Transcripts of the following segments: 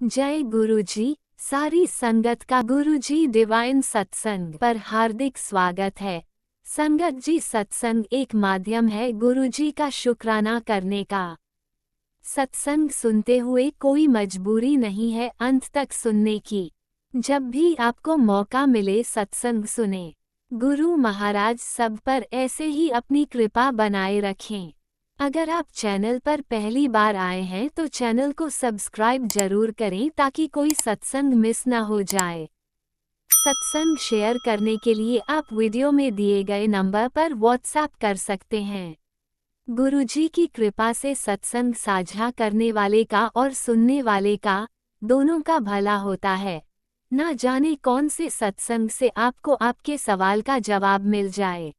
जय गुरुजी। सारी संगत का गुरुजी डिवाइन सत्संग पर हार्दिक स्वागत है। संगत जी, सत्संग एक माध्यम है गुरुजी का शुक्राना करने का। सत्संग सुनते हुए कोई मजबूरी नहीं है अंत तक सुनने की। जब भी आपको मौका मिले सत्संग सुने। गुरु महाराज सब पर ऐसे ही अपनी कृपा बनाए रखें। अगर आप चैनल पर पहली बार आए हैं तो चैनल को सब्सक्राइब जरूर करें ताकि कोई सत्संग मिस ना हो जाए। सत्संग शेयर करने के लिए आप वीडियो में दिए गए नंबर पर व्हाट्सएप कर सकते हैं। गुरुजी की कृपा से सत्संग साझा करने वाले का और सुनने वाले का, दोनों का भला होता है। ना जाने कौन से सत्संग से आपको आपके सवाल का जवाब मिल जाए।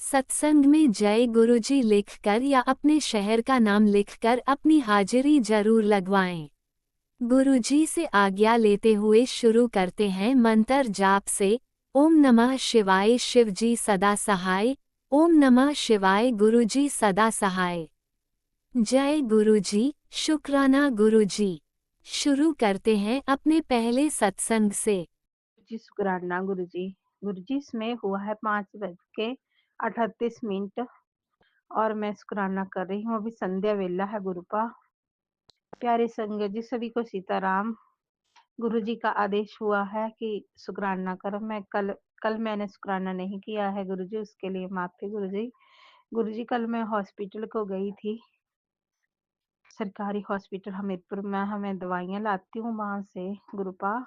सत्संग में जय गुरुजी लिखकर या अपने शहर का नाम लिखकर अपनी हाजिरी जरूर लगवाएं। गुरुजी से आज्ञा लेते हुए शुरू करते हैं मंत्र जाप से। ओम नमः शिवाय शिवजी सदा सहाय। ओम नमः शिवाय गुरुजी सदा सहाय। जय गुरुजी, शुक्राना गुरुजी। शुरू करते हैं अपने पहले सत्संग से। जी शुक्राना गुरुजी। गुरुजी इसमें हुआ है 5:38 और मैं शुक्राना कर रही हूँ। अभी संध्या वेला है गुरुपा। प्यारे संगत जी, सभी को सीताराम। गुरुजी का आदेश हुआ है कि शुक्राना करो। मैं कल मैंने शुक्राना नहीं किया है गुरुजी, उसके लिए माफी गुरुजी। गुरुजी कल मैं हॉस्पिटल को गई थी, सरकारी हॉस्पिटल हमीरपुर में। हमें दवाइयाँ लाती हूँ वहां से गुरुपा।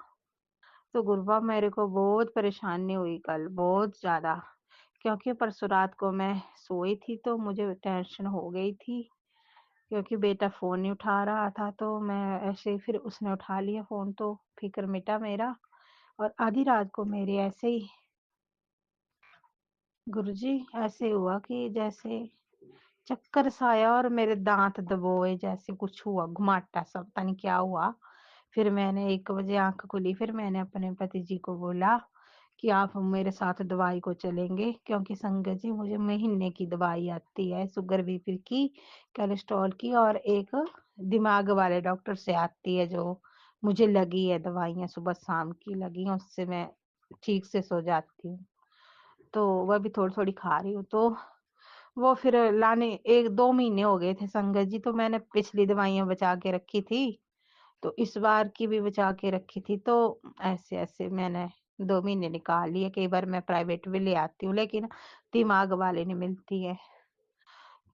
तो गुरुपा मेरे को बहुत परेशानी हुई कल, बहुत ज्यादा, क्योंकि परसों रात को मैं सोई थी तो मुझे टेंशन हो गई थी, क्योंकि बेटा फोन नहीं उठा रहा था। तो मैं ऐसे ही, फिर उसने उठा लिया फोन तो फिक्र मिटा मेरा। और आधी रात को मेरे ऐसे ही गुरुजी ऐसे हुआ कि जैसे चक्कर सा आया और मेरे दांत दबोए, जैसे कुछ हुआ घुमाटा सा, पता नहीं क्या हुआ। फिर मैंने 1 बजे आंख खुली, फिर मैंने अपने पति जी को बोला कि आप मेरे साथ दवाई को चलेंगे, क्योंकि संगत जी मुझे महीने की दवाई आती है, शुगर बीपी की, कोलेस्ट्रॉल की, और एक दिमाग वाले डॉक्टर से आती है जो मुझे लगी है दवाइयाँ, सुबह शाम की लगी हैं, उससे मैं ठीक से सो जाती हूँ। तो वह भी थोड़ी थोड़ी खा रही हूँ। तो वो फिर लाने 1-2 महीने हो गए थे संगत जी, तो मैंने पिछली दवाइयाँ बचा के रखी थी, तो इस बार की भी बचा के रखी थी। तो ऐसे ऐसे मैंने 2 महीने निकाल लिए। कई बार मैं प्राइवेट भी ले आती हूँ, लेकिन दिमाग वाले नहीं मिलती है।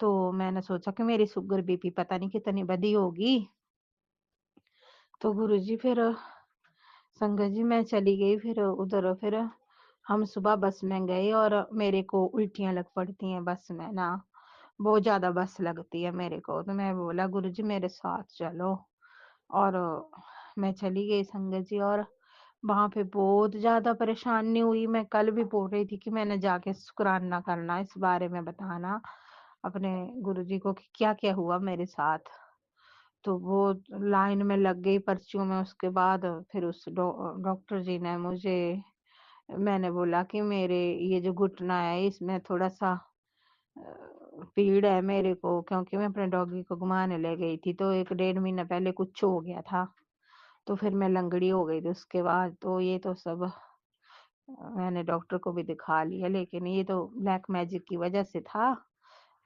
तो मैंने सोचा कि मेरी शुगर बीपी पता नहीं कितनी बड़ी होगी। तो गुरुजी फिर संगत जी मैं चली गई, फिर उधर फिर हम सुबह बस में गए और मेरे को उल्टियां लग पड़ती हैं बस में ना, बहुत ज्यादा बस लगती है मेरे को। तो मैं बोला गुरुजी मेरे साथ चलो, और मैं चली गई संगत जी। और वहां पे बहुत ज्यादा परेशानी हुई। मैं कल भी बोल रही थी कि मैंने जाके शुक्राना करना, इस बारे में बताना अपने गुरुजी को कि क्या क्या हुआ मेरे साथ। तो वो लाइन में लग गई पर्चियों में। उसके बाद फिर उस डॉक्टर जी ने मुझे, मैंने बोला कि मेरे ये जो घुटना है इसमें थोड़ा सा पीड़ है मेरे को, क्योंकि मैं अपने डॉगी को घुमाने ले गई थी तो 1-1.5 महीना पहले कुछ हो गया था। तो फिर मैं लंगड़ी हो गई थी उसके बाद। तो ये तो सब मैंने डॉक्टर को भी दिखा लिया, लेकिन ये तो ब्लैक मैजिक की वजह से था।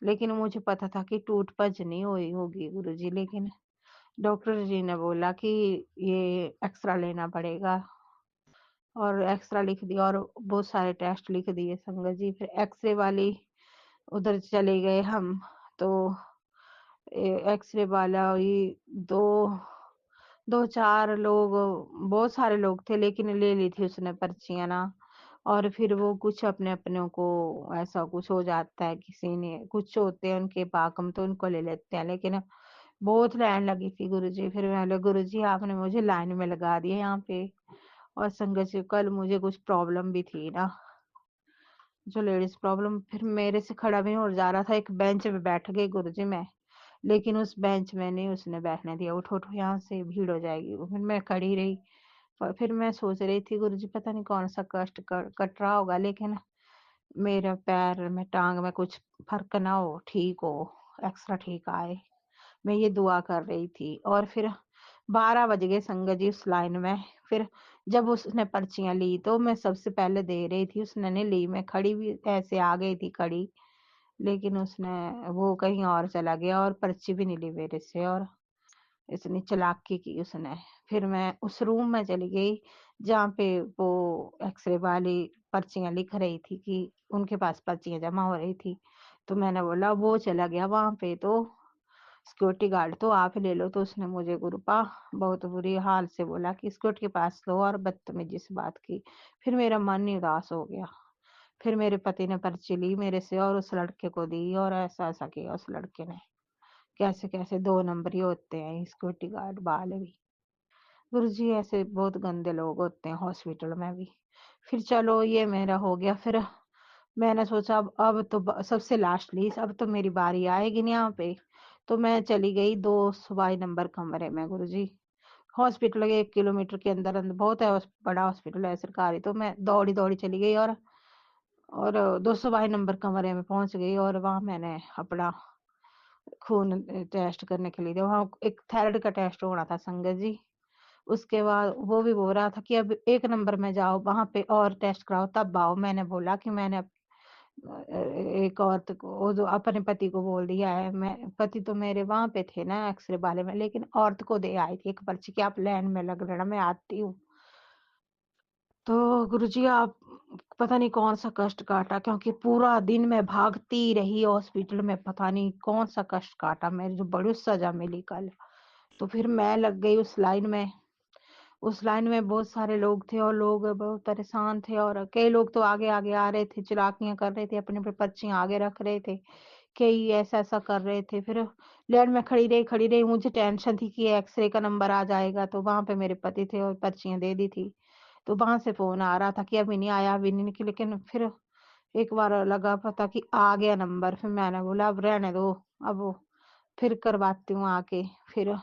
लेकिन मुझे पता था कि टूट पज नहीं हुई होगी गुरुजी, लेकिन डॉक्टर जी ने बोला कि ये एक्सरा लेना पड़ेगा, और एक्सरा लिख दिया और बहुत सारे टेस्ट लिख दिए संगत जी। फिर एक्सरे वाली उधर चले गए हम। तो एक्सरे वाला ही दो 2-4 लोग, बहुत सारे लोग थे, लेकिन ले ली थी उसने पर्चियां ना। और फिर वो कुछ अपने अपनों को ऐसा कुछ हो जाता है, किसी ने कुछ होते हैं उनके पाकम तो उनको ले लेते हैं, लेकिन बहुत लाइन लगी थी गुरुजी। फिर मैं बोले गुरुजी आपने मुझे लाइन में लगा दिया यहाँ पे। और संगत जी कल मुझे कुछ प्रॉब्लम भी थी ना, जो लेडीज प्रॉब्लम, फिर मेरे से खड़ा भी नहीं हो जा रहा था। एक बेंच पे बैठ गई गुरुजी मैं, लेकिन उस बेंच में नहीं उसने बैठने दिया, उठो उठो यहाँ से भीड़ हो जाएगी। फिर मैं खड़ी रही। फिर मैं सोच रही थी गुरुजी पता नहीं कौन सा कष्ट कट रहा होगा, लेकिन मेरे पैर में टांग में कुछ फर्क ना हो, ठीक हो, एक्स्ट्रा ठीक आए, मैं ये दुआ कर रही थी। और फिर 12 बज गए संगत जी उस लाइन में। फिर जब उसने पर्चियाँ ली तो मैं सबसे पहले दे रही थी, उसने नहीं ली। मैं खड़ी भी ऐसे आ गई थी खड़ी, लेकिन उसने वो कहीं और चला गया और पर्ची भी नहीं ली मेरे से, और इतनी चालाकी की उसने। फिर मैं उस रूम में चली गई जहाँ पे वो एक्सरे वाली पर्चियाँ लिख रही थी कि उनके पास पर्चियाँ जमा हो रही थी। तो मैंने बोला, वो चला गया वहाँ पे तो सिक्योरिटी गार्ड तो आप ही ले लो। तो उसने मुझे गुरुपा बहुत बुरी हाल से बोला कि सिक्योरिटी के पास लो, और बदतमीजी से बात की। फिर मेरा मन ही उदास हो गया। फिर मेरे पति ने पर्ची ली मेरे से और उस लड़के को दी, और ऐसा ऐसा किया उस लड़के ने। कैसे कैसे 2 नंबरी होते हैं सिक्योरिटी गार्ड वाले भी। गुरुजी ऐसे बहुत गंदे लोग होते हैं हॉस्पिटल में भी। फिर चलो ये मेरा हो गया। फिर मैंने सोचा अब तो सबसे लास्ट ली, अब तो मेरी बारी आएगी नहीं यहाँ पे। तो मैं चली गई 222 नंबर कमरे में गुरुजी। हॉस्पिटल के 1 किलोमीटर के अंदर अंदर बहुत है, बड़ा हॉस्पिटल है सरकारी। तो मैं दौड़ी दौड़ी चली गई और 222 नंबर कमरे में पहुंच गई, और वहां मैंने अपना खून टेस्ट करने के लिए दिया। वहाँ एक थायराइड का टेस्ट होना था संगत जी। उसके बाद वो भी बोल रहा था कि अब 1 नंबर में जाओ, वहां पे और टेस्ट कराओ तब आओ। मैंने बोला कि मैंने एक औरत को, वो जो अपने पति को बोल दिया है। मैं पति तो मेरे वहां पे थे ना एक्सरे वाले में, लेकिन औरत को दे आई थी एक पर्ची कि आप लाइन में लग लेना, मैं आती हूँ। तो गुरुजी आप पता नहीं कौन सा कष्ट काटा, क्योंकि पूरा दिन मैं भागती रही हॉस्पिटल में, पता नहीं कौन सा कष्ट काटा मेरे, जो बड़ी सजा मिली कल। तो फिर मैं लग गई उस लाइन में। उस लाइन में बहुत सारे लोग थे और लोग बहुत परेशान थे, और कई लोग तो आगे आगे आ रहे थे, चालाकियां कर रहे थे, अपने अपने पर्चियां आगे रख रहे थे, कई ऐसा ऐसा कर रहे थे। फिर लाइन में खड़ी रही, मुझे टेंशन थी कि एक्सरे का नंबर आ जाएगा। तो वहां पे मेरे पति थे और पर्चियां दे दी थी। तो वहां से फोन आ रहा था कि अभी नहीं आया, अभी नहीं निकली। लेकिन फिर एक बार लगा पता कि आ गया नंबर। फिर मैंने बोला अब रहने दो, अब फिर करवाती हूँ आके। फिर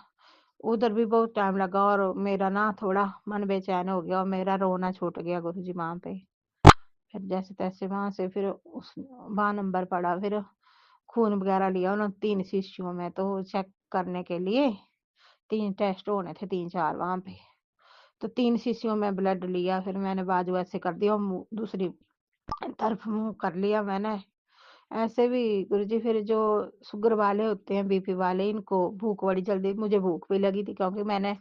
उधर भी बहुत टाइम लगा, और मेरा ना थोड़ा मन बेचैन हो गया और मेरा रोना छूट गया गुरुजी वहां पे। फिर जैसे तैसे वहां से फिर उस वहां नंबर पड़ा। फिर खून वगैरह लिया उन्होंने 3 शीशियों में, तो चेक करने के लिए 3 टेस्ट होने थे, 3-4 वहां पे। तो 3 शीशियों में ब्लड लिया। फिर मैंने बाजू ऐसे कर दिया, दूसरी तरफ मुंह कर लिया मैंने ऐसे भी गुरुजी। फिर जो शुगर वाले होते हैं, बीपी वाले, इनको भूख बड़ी जल्दी, मुझे भूख भी लगी थी क्योंकि मैंने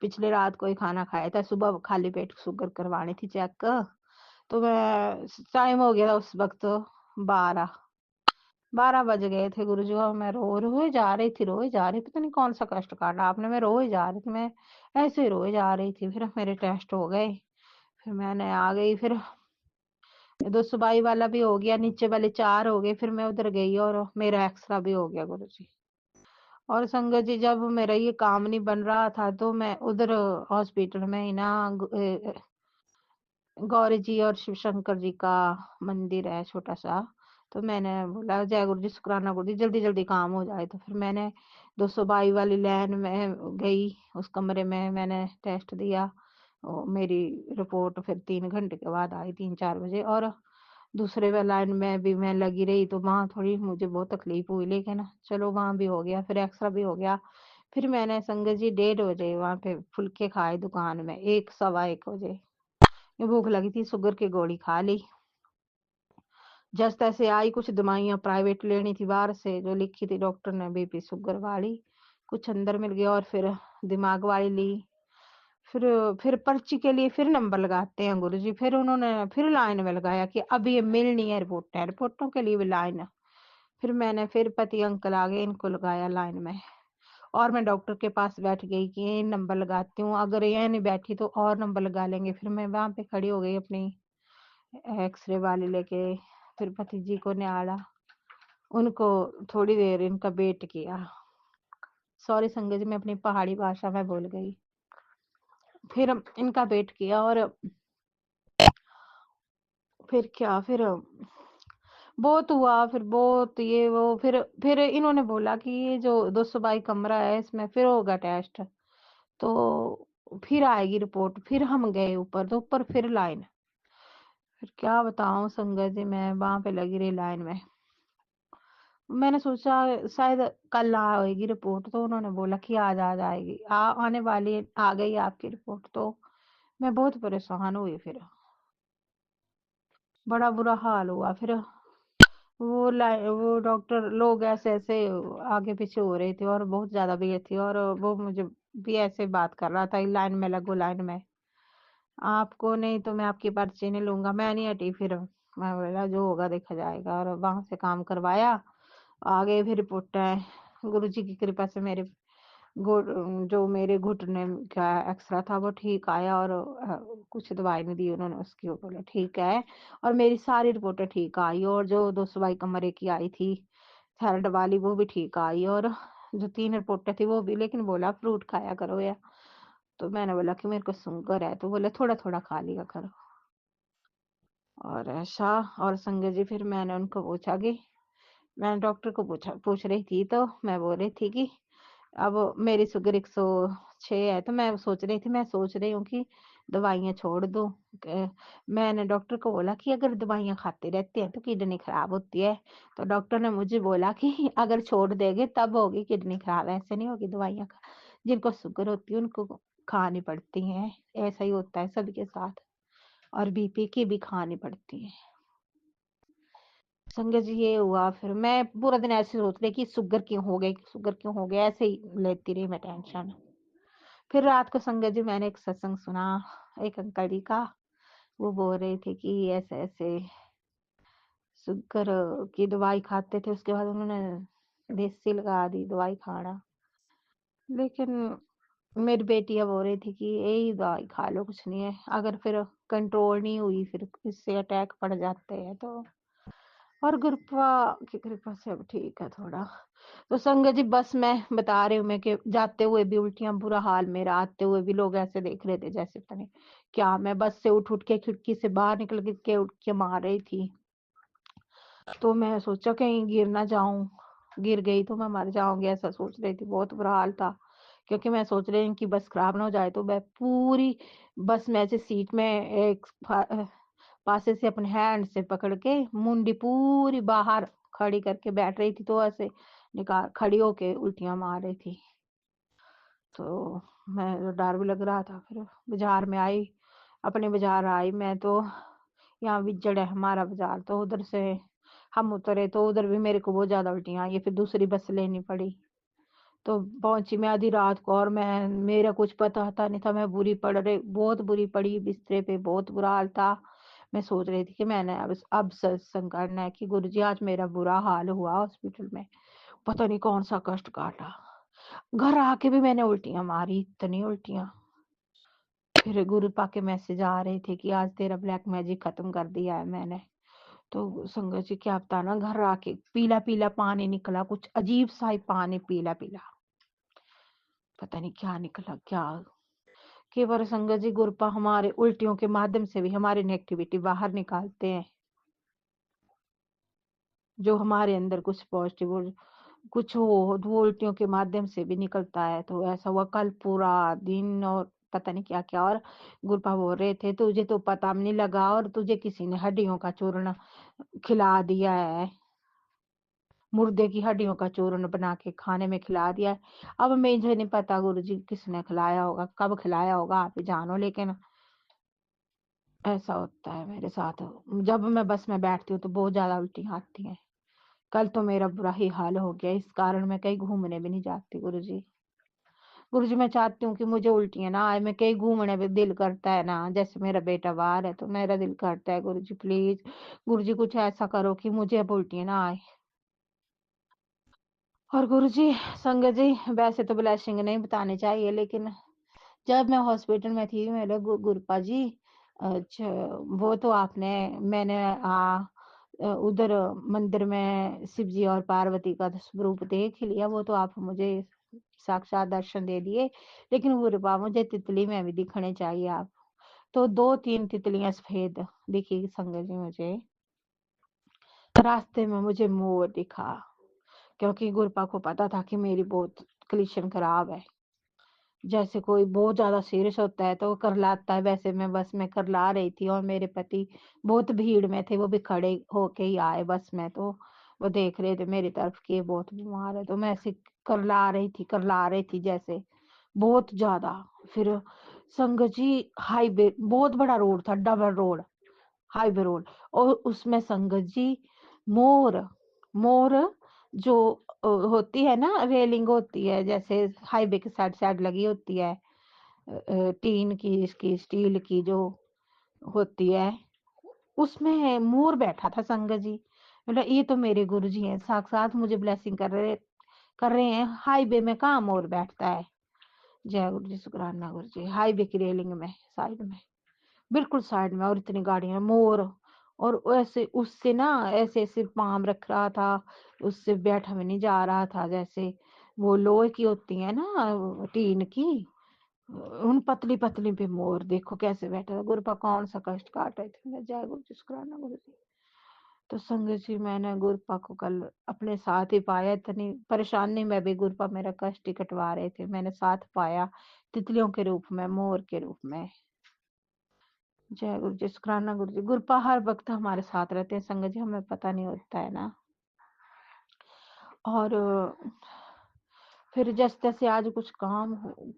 पिछले रात को ही खाना खाया था। सुबह खाली पेट शुगर करवानी थी चेक। तो मैं टाइम हो गया था उस वक्त, 12 बज गए थे गुरुजी। और मैं रोए जा रही थी, रोए जा रही, पता नहीं कौन सा कष्ट काटा आपने। मैं रोए जा रही थी, मैं ऐसे ही रोए जा रही थी। फिर मेरे टेस्ट हो गए, फिर मैंने आ गई। फिर 222 वाला भी हो गया, नीचे वाले 4 हो गए। फिर मैं उधर गई और मेरा एक्सरा भी हो गया गुरुजी। और संगत जी जब मेरा ये काम नहीं बन रहा था, तो मैं उधर हॉस्पिटल में ही ना गौरी जी और शिव शंकर जी का मंदिर है छोटा सा। तो मैंने बोला जय गुरु जी, शुक्राना गुरु जी, जल्दी जल्दी काम हो जाए। तो फिर मैंने 222 वाली लाइन में गई, उस कमरे में मैंने टेस्ट दिया। मेरी रिपोर्ट फिर 3 घंटे के बाद आई, 3-4 बजे। और दूसरे वाले लाइन में भी मैं लगी रही, तो वहां थोड़ी मुझे बहुत तकलीफ हुई, लेकिन चलो वहां भी हो गया, फिर एक्सरा भी हो गया। फिर मैंने संगत जी 1:30 बजे वहां पे फुल्के खाए दुकान में, 1, 1:15 बजे। ये भूख लगी थी, शुगर की गोली खा ली। जस्ट तैसे आई, कुछ दवाइयाँ प्राइवेट लेनी थी बाहर से जो लिखी थी डॉक्टर ने, बीपी शुगर वाली, कुछ अंदर मिल गया, और फिर दिमाग वाली ली। फिर फिर पर्ची के लिए फिर नंबर लगाते हैं गुरुजी। फिर उन्होंने फिर लाइन में लगाया कि अब ये मिलनी है रिपोर्टें, रिपोर्टों के लिए भी लाइन। फिर मैंने फिर पति अंकल आ गए, इनको लगाया लाइन में। और मैं डॉक्टर के पास बैठ गई कि ये नंबर लगाती हूँ, अगर ये नहीं बैठी तो और नंबर लगा लेंगे। फिर मैं वहां पे खड़ी हो गई अपनी एक्सरे वाली लेके। फिर पति जी को निहारा, उनको थोड़ी देर इनका वेट किया। सॉरी संगत जी, मैं अपनी पहाड़ी भाषा में बोल गई। फिर इनका वेट किया, और फिर क्या, फिर बहुत हुआ, फिर बहुत ये वो। फिर इन्होंने बोला कि ये जो 222 कमरा है, इसमें फिर होगा टेस्ट, तो फिर आएगी रिपोर्ट। फिर हम गए ऊपर, तो ऊपर फिर लाइन। फिर क्या बताऊं संगत जी, मैं वहां पे लगी रही लाइन में। मैंने सोचा शायद कल आएगी रिपोर्ट, तो उन्होंने बोला कि आज आ जाएगी, आने वाली है, आ गई आपकी रिपोर्ट। तो मैं बहुत परेशान हुई फिर, बड़ा बुरा हाल हुआ फिर। वो डॉक्टर लोग ऐसे ऐसे आगे पीछे हो रहे थे और बहुत ज्यादा भीड़ थी, और वो मुझे भी ऐसे बात कर रहा था, लाइन में लगो, लाइन में, आपको नहीं तो मैं आपकी पर्ची नहीं लूंगा। मैं नहीं हटी फिर, मैं बोला जो होगा देखा जाएगा, और वहां से काम करवाया। आगे फिर रिपोर्टें, गुरुजी की कृपा से मेरे जो मेरे घुटने का एक्सरा था वो ठीक आया, और कुछ दवाई नहीं दी उन्होंने उसकी, वो बोले ठीक है। और मेरी सारी रिपोर्टें ठीक आई, और जो 222 कमरे की आई थी थायराइड वाली वो भी ठीक आई, और जो 3 रिपोर्टें थी वो भी, लेकिन बोला फ्रूट खाया करो या। तो मैंने बोला कि मेरे को शुगर है, तो बोले थोड़ा थोड़ा खा लिया करो, और ऐसा। और संजय जी फिर मैंने उनको पूछा कि, मैंने डॉक्टर को पूछ रही थी, तो मैं बोल रही थी कि अब मेरी शुगर 106 है, तो मैं सोच रही हूँ कि दवाइयाँ छोड़ दूँ। मैंने डॉक्टर को बोला कि अगर दवाइयाँ खाते रहते हैं तो किडनी खराब होती है। तो डॉक्टर ने मुझे बोला कि अगर छोड़ देंगे तब होगी किडनी खराब, ऐसे नहीं होगी दवाइयाँ जिनको शुगर होती है उनको खानी पड़ती हैं, ऐसा ही होता है सभी के साथ, और बीपी की भी खानी पड़ती है। संगत जी ये हुआ, फिर मैं पूरा दिन ऐसे सोच रही कि शुगर क्यों हो गई, शुगर क्यों हो गया, ऐसे ही लेती रही मैं टेंशन। फिर रात को संगत जी मैंने एक सत्संग सुना, एक अंकल जी का, वो बोल रहे थे कि ऐसे ऐसे शुगर की दवाई खाते थे, उसके बाद उन्होंने देसी लगा दी दवाई खाना। लेकिन मेरी बेटी अब बोल रही थी कि यही दवाई खा लो, कुछ नहीं है, अगर फिर कंट्रोल नहीं हुई फिर इससे अटैक पड़ जाते हैं। तो और कृपा की कृपा से अब ठीक है थोड़ा। तो संगत जी बस मैं बता रही हूँ, मैं कि जाते हुए भी उल्टियां, बुरा हाल मेरा, आते हुए भी लोग ऐसे देख रहे थे जैसे पता नहीं क्या। मैं बस से उठ उठ के खिड़की से बाहर निकल के उठ के मार रही थी, तो मैं सोचा कहीं गिर ना जाऊं, गिर गई तो मैं मर जाऊंगी, ऐसा सोच रही थी। बहुत बुरा हाल था, क्योंकि मैं सोच रही हूँ कि बस खराब ना हो जाए। तो मैं पूरी बस में ऐसे सीट में एक पासे से अपने हैंड से पकड़ के मुंडी पूरी बाहर खड़ी करके बैठ रही थी, तो ऐसे निकाल खड़ी होके उल्टियां मार रही थी। तो मैं डर भी लग रहा था। फिर बाजार में आई, अपने बाजार आई मैं, तो यहाँ विजड़ है हमारा बाजार, तो उधर से हम उतरे तो उधर भी मेरे को बहुत ज्यादा उल्टियां आई, फिर दूसरी बस लेनी पड़ी। तो पहुंची मैं आधी रात को, और मैं मेरा कुछ पता नहीं था, मैं बुरी पड़ रही, बहुत बुरी पड़ी बिस्तर पे, बहुत बुरा हाल था। मैं सोच रही थी कि मैंने अब सत्संग करना है कि गुरुजी आज मेरा बुरा हाल हुआ हॉस्पिटल में, पता नहीं कौन सा कष्ट काटा। घर आके भी मैंने उल्टियां मारी, इतनी उल्टियां। फिर गुरु पाके मैसेज आ रहे थे कि आज तेरा ब्लैक मैजिक खत्म कर दिया है मैंने। तो संगत जी क्या बता ना, घर आके पीला पीला पानी निकला, कुछ अजीब सा ही पानी पीला पीला, पता नहीं क्या निकला क्या। केवल संगत जी गुरपा हमारे उल्टियों के माध्यम से भी हमारी नेगेटिविटी बाहर निकालते हैं, जो हमारे अंदर कुछ पॉजिटिव कुछ हो वो उल्टियों के माध्यम से भी निकलता है। तो ऐसा हुआ कल पूरा दिन, और पता नहीं क्या क्या। और गुरपा बोल रहे थे तुझे तो पता नहीं लगा, और तुझे किसी ने हड्डियों का चूर्ण खिला दिया है, मुर्दे की हड्डियों का चूर्ण बना के खाने में खिला दिया है। अब मुझे नहीं पता गुरुजी किसने खिलाया होगा, कब खिलाया होगा, आप ही जानो। लेकिन ऐसा होता है मेरे साथ, जब मैं बस में बैठती हूँ तो बहुत ज्यादा उल्टियाँ आती हैं। कल तो मेरा बुरा ही हाल हो गया, इस कारण मैं कहीं घूमने भी नहीं जाती गुरुजी। गुरुजी मैं चाहती हूँ कि मुझे उल्टियाँ ना आए, मैं कहीं घूमने भी दिल करता है ना, जैसे मेरा बेटा बाहर है तो मेरा दिल करता है गुरुजी प्लीज, गुरुजी कुछ ऐसा करो कि मुझे अब उल्टियाँ ना आए। और गुरुजी संगत जी वैसे तो ब्लेसिंग नहीं बतानी चाहिए, लेकिन जब मैं हॉस्पिटल में थी मेरे गुरपा जी, अच्छा वो तो आपने मैंने उधर मंदिर में शिव जी और पार्वती का स्वरूप देख लिया, वो तो आप मुझे साक्षात दर्शन दे दिए। लेकिन गुरपा मुझे तितली में भी दिखने चाहिए आप। तो 2-3 तितलियां सफेद दिखी संगत जी मुझे, रास्ते में मुझे मोर दिखा, क्योंकि गुरपा को पता था कि मेरी बहुत कंडीशन खराब है। जैसे कोई बहुत ज्यादा सीरियस होता है तो वो करलाता है, वैसे मैं बस में करला रही थी, और मेरे पति बहुत भीड़ में थे, वो भी खड़े होके ही आए बस में। तो वो देख रहे थे मेरी तरफ कि ये बहुत बीमार है, तो मैं ऐसे करला रही थी जैसे बहुत ज़्यादा। फिर संगत जी हाईवे बहुत बड़ा रोड था, डबल रोड, हाईवे रोड, और उसमें संगत जी मोर मोर जो होती है ना, रेलिंग होती है जैसे हाईवे के साइड साइड लगी होती है, टीन की, इसकी स्टील की जो होती है, उसमें मोर बैठा था संगत जी। मतलब ये तो मेरे गुरुजी हैं, साक्षात मुझे ब्लेसिंग कर रहे हैं। हाईवे में कहाँ मोर बैठता है। जय गुरु जी, शुक्राना गुरु जी। हाईवे की रेलिंग में साइड में, बिल्कुल साइड में, और इतनी गाड़ियां, मोर, और ऐसे उससे ना ऐसे ऐसे पाम रख रहा था, उससे बैठा भी नहीं जा रहा था, जैसे वो लोहे की होती है ना, टीन की, उन पतली पतली पे मोर देखो कैसे बैठा था। गुरुपा कौन सा कष्ट काट रहे थे। मैं जय गुरु जी, शुक्राना गुरु जी। तो संगत जी मैंने गुरुपा को कल अपने साथ ही पाया, इतनी परेशानी में भी गुरुपा मेरा कष्ट ही कटवा रहे थे, मैंने साथ पाया तितलियों के रूप में, मोर के रूप में। जय गुरु जी, शुक्राना गुरु जी। गुरुपा हर वक्त हमारे साथ रहते हैं संगत जी, हमें पता नहीं होता है ना। और फिर जैसे तैसे आज कुछ काम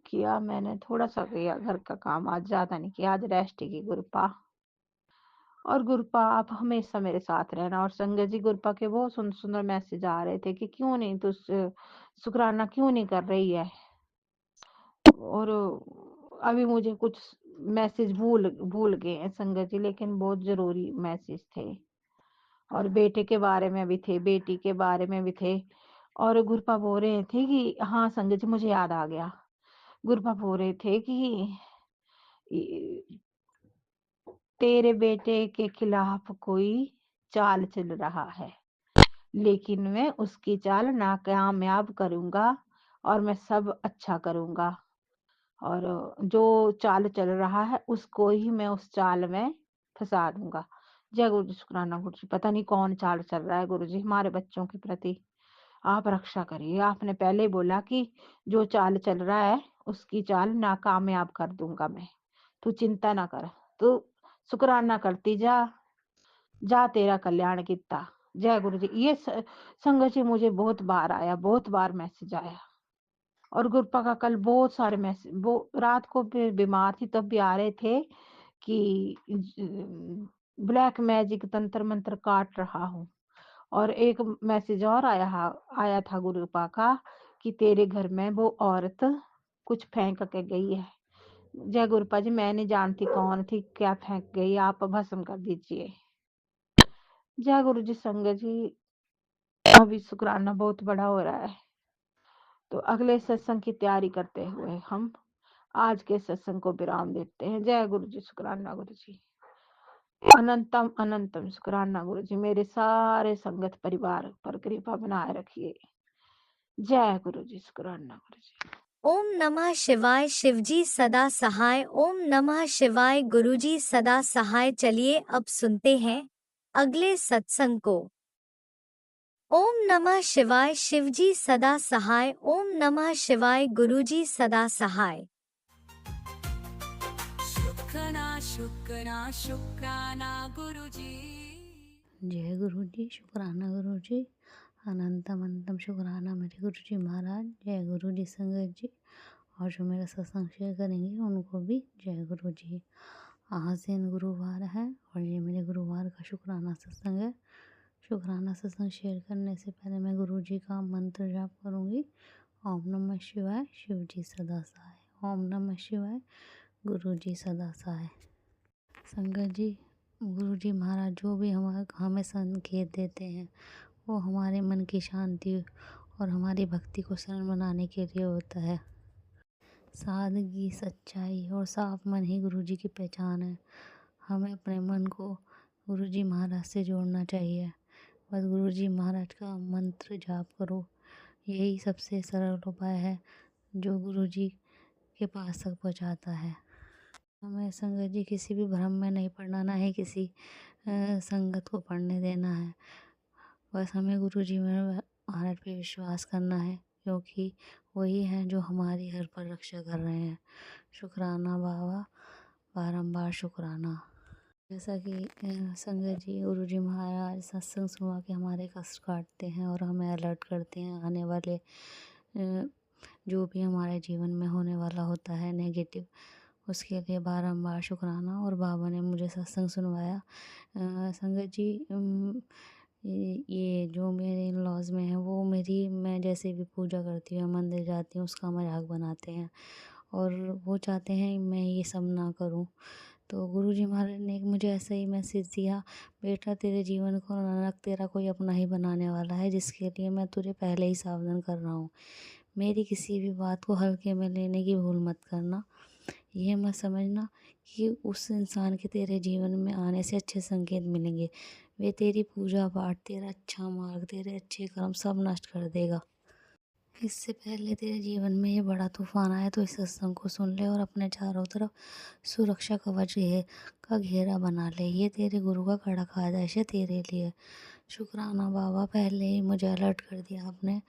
किया मैंने, थोड़ा सा किया घर का काम, आज ज्यादा नहीं किया, आज रेस्ट की गुरुपा। और गुरुपा आप हमेशा मेरे साथ रहना। और संगत जी गुरुपा के बहुत सुंदर सुंदर मैसेज आ रहे थे कि क्यों नहीं तू शुक्राना क्यों नहीं कर रही है। और अभी मुझे कुछ मैसेज भूल भूल गए हैं संगत जी, लेकिन बहुत जरूरी मैसेज थे। और बेटे के बारे में भी थे, बेटी के बारे में भी थे। और गुरुपा बोल रहे थे कि हाँ संगत जी मुझे याद आ गया। गुरुपा बोल रहे थे कि तेरे बेटे के खिलाफ कोई चाल चल रहा है, लेकिन मैं उसकी चाल नाकामयाब करूंगा और मैं सब अच्छा करूंगा। और जो चाल चल रहा है उसको ही मैं उस चाल में फंसा दूंगा। जय गुरु जी, शुक्राना गुरु जी। पता नहीं कौन चाल चल रहा है गुरु जी हमारे बच्चों के प्रति, आप रक्षा करिए। आपने पहले ही बोला कि जो चाल चल रहा है उसकी चाल नाकामयाब कर दूंगा मैं, तू चिंता ना कर, तू शुक्राना करती जा, जा तेरा कल्याण किता। जय गुरु जी। ये संगत जी मुझे बहुत बार आया, बहुत बार मैसेज आया। और गुरुपा का कल बहुत सारे मैसेज, वो रात को भी बीमार थी तब भी आ रहे थे कि ब्लैक मैजिक तंत्र मंत्र काट रहा हूँ। और एक मैसेज और आया था गुरुपा का कि तेरे घर में वो औरत कुछ फेंक के गई है। जय गुरुपा जी, मैं नहीं जानती कौन थी, क्या फेंक गई, आप भस्म कर दीजिए। जय गुरु जी। संगत जी अभी शुक्राना बहुत बड़ा हो रहा है, तो अगले सत्संग की तैयारी करते हुए हम आज के सत्संग को विराम देते हैं। जय गुरु जी, शुक्राना गुरु जी। अनंतम अनंतम शुक्राना गुरु जी, मेरे सारे संगत परिवार पर कृपा बनाए रखिए। जय गुरु जी, शुक्राना गुरु जी। ओम नमः शिवाय। शिवजी सदा सहाय। ओम नमः शिवाय। गुरुजी सदा सहाय। चलिए अब सुनते हैं अगले सत्संग को। ओम नमः शिवाय। शिवजी सदा सहाय। ओम नमः शिवाय। गुरुजी सदा सहाय। शुक्राना शुक्राना शुक्राना गुरुजी। जय गुरु जी, शुक्राना गुरु जी। अनंतम अनंतम शुक्राना मेरे गुरु जी महाराज। जय गुरु जी संगत जी। और जो मेरा सत्संग शेयर करेंगे उनको भी जय गुरु जी। आज दिन गुरुवार है और ये मेरे गुरुवार का शुक्राना सत्संग है। शुक्राना सत्संग शेयर करने से पहले मैं गुरु जी का मंत्र जाप करूँगी। ओम नमः शिवाय। शिव जी सदा सहाय। ओम नमः शिवाय। गुरु जी सदा सहाय। संगत जी, गुरु जी महाराज जो भी हमें संकेत देते हैं वो हमारे मन की शांति और हमारी भक्ति को सरल बनाने के लिए होता है। सादगी, सच्चाई और साफ मन ही गुरु जी की पहचान है। हमें अपने मन को गुरु जी महाराज से जोड़ना चाहिए। बस गुरु जी महाराज का मंत्र जाप करो, यही सबसे सरल उपाय है जो गुरु जी के पास तक पहुंचाता है। हमें संगत जी किसी भी भ्रम में नहीं पड़ना, ना ही किसी संगत को पढ़ने देना है। बस हमें गुरु जी महाराज पे विश्वास करना है, क्योंकि वही हैं जो हमारी हर पल रक्षा कर रहे हैं। शुक्राना बाबा, बारंबार शुक्राना। जैसा कि संगत जी गुरुजी महाराज सत्संग सुनवा के हमारे कष्ट काटते हैं और हमें अलर्ट करते हैं आने वाले जो भी हमारे जीवन में होने वाला होता है नेगेटिव, उसके लिए बारंबार शुक्राना। और बाबा ने मुझे सत्संग सुनवाया। संगत जी ये जो मेरे इन लॉज में है वो मैं जैसे भी पूजा करती हूँ मंदिर जाती हूँ उसका मजाक बनाते हैं और वो चाहते हैं मैं ये सब ना करूँ। तो गुरुजी महाराज ने एक मुझे ऐसा ही मैसेज दिया, बेटा तेरे जीवन को नरक तेरा कोई अपना ही बनाने वाला है, जिसके लिए मैं तुझे पहले ही सावधान कर रहा हूँ। मेरी किसी भी बात को हल्के में लेने की भूल मत करना। ये मत समझना कि उस इंसान के तेरे जीवन में आने से अच्छे संकेत मिलेंगे। वे तेरी पूजा पाठ, तेरा अच्छा मार्ग, तेरे अच्छे कर्म सब नष्ट कर देगा। इससे पहले तेरे जीवन में ये बड़ा तूफान आया तो इस सत्संग को सुन ले और अपने चारों तरफ सुरक्षा कवच का घेरा बना ले। ये तेरे गुरु का कड़क आदेश है तेरे लिए। शुक्राना बाबा, पहले ही मुझे अलर्ट कर दिया आपने।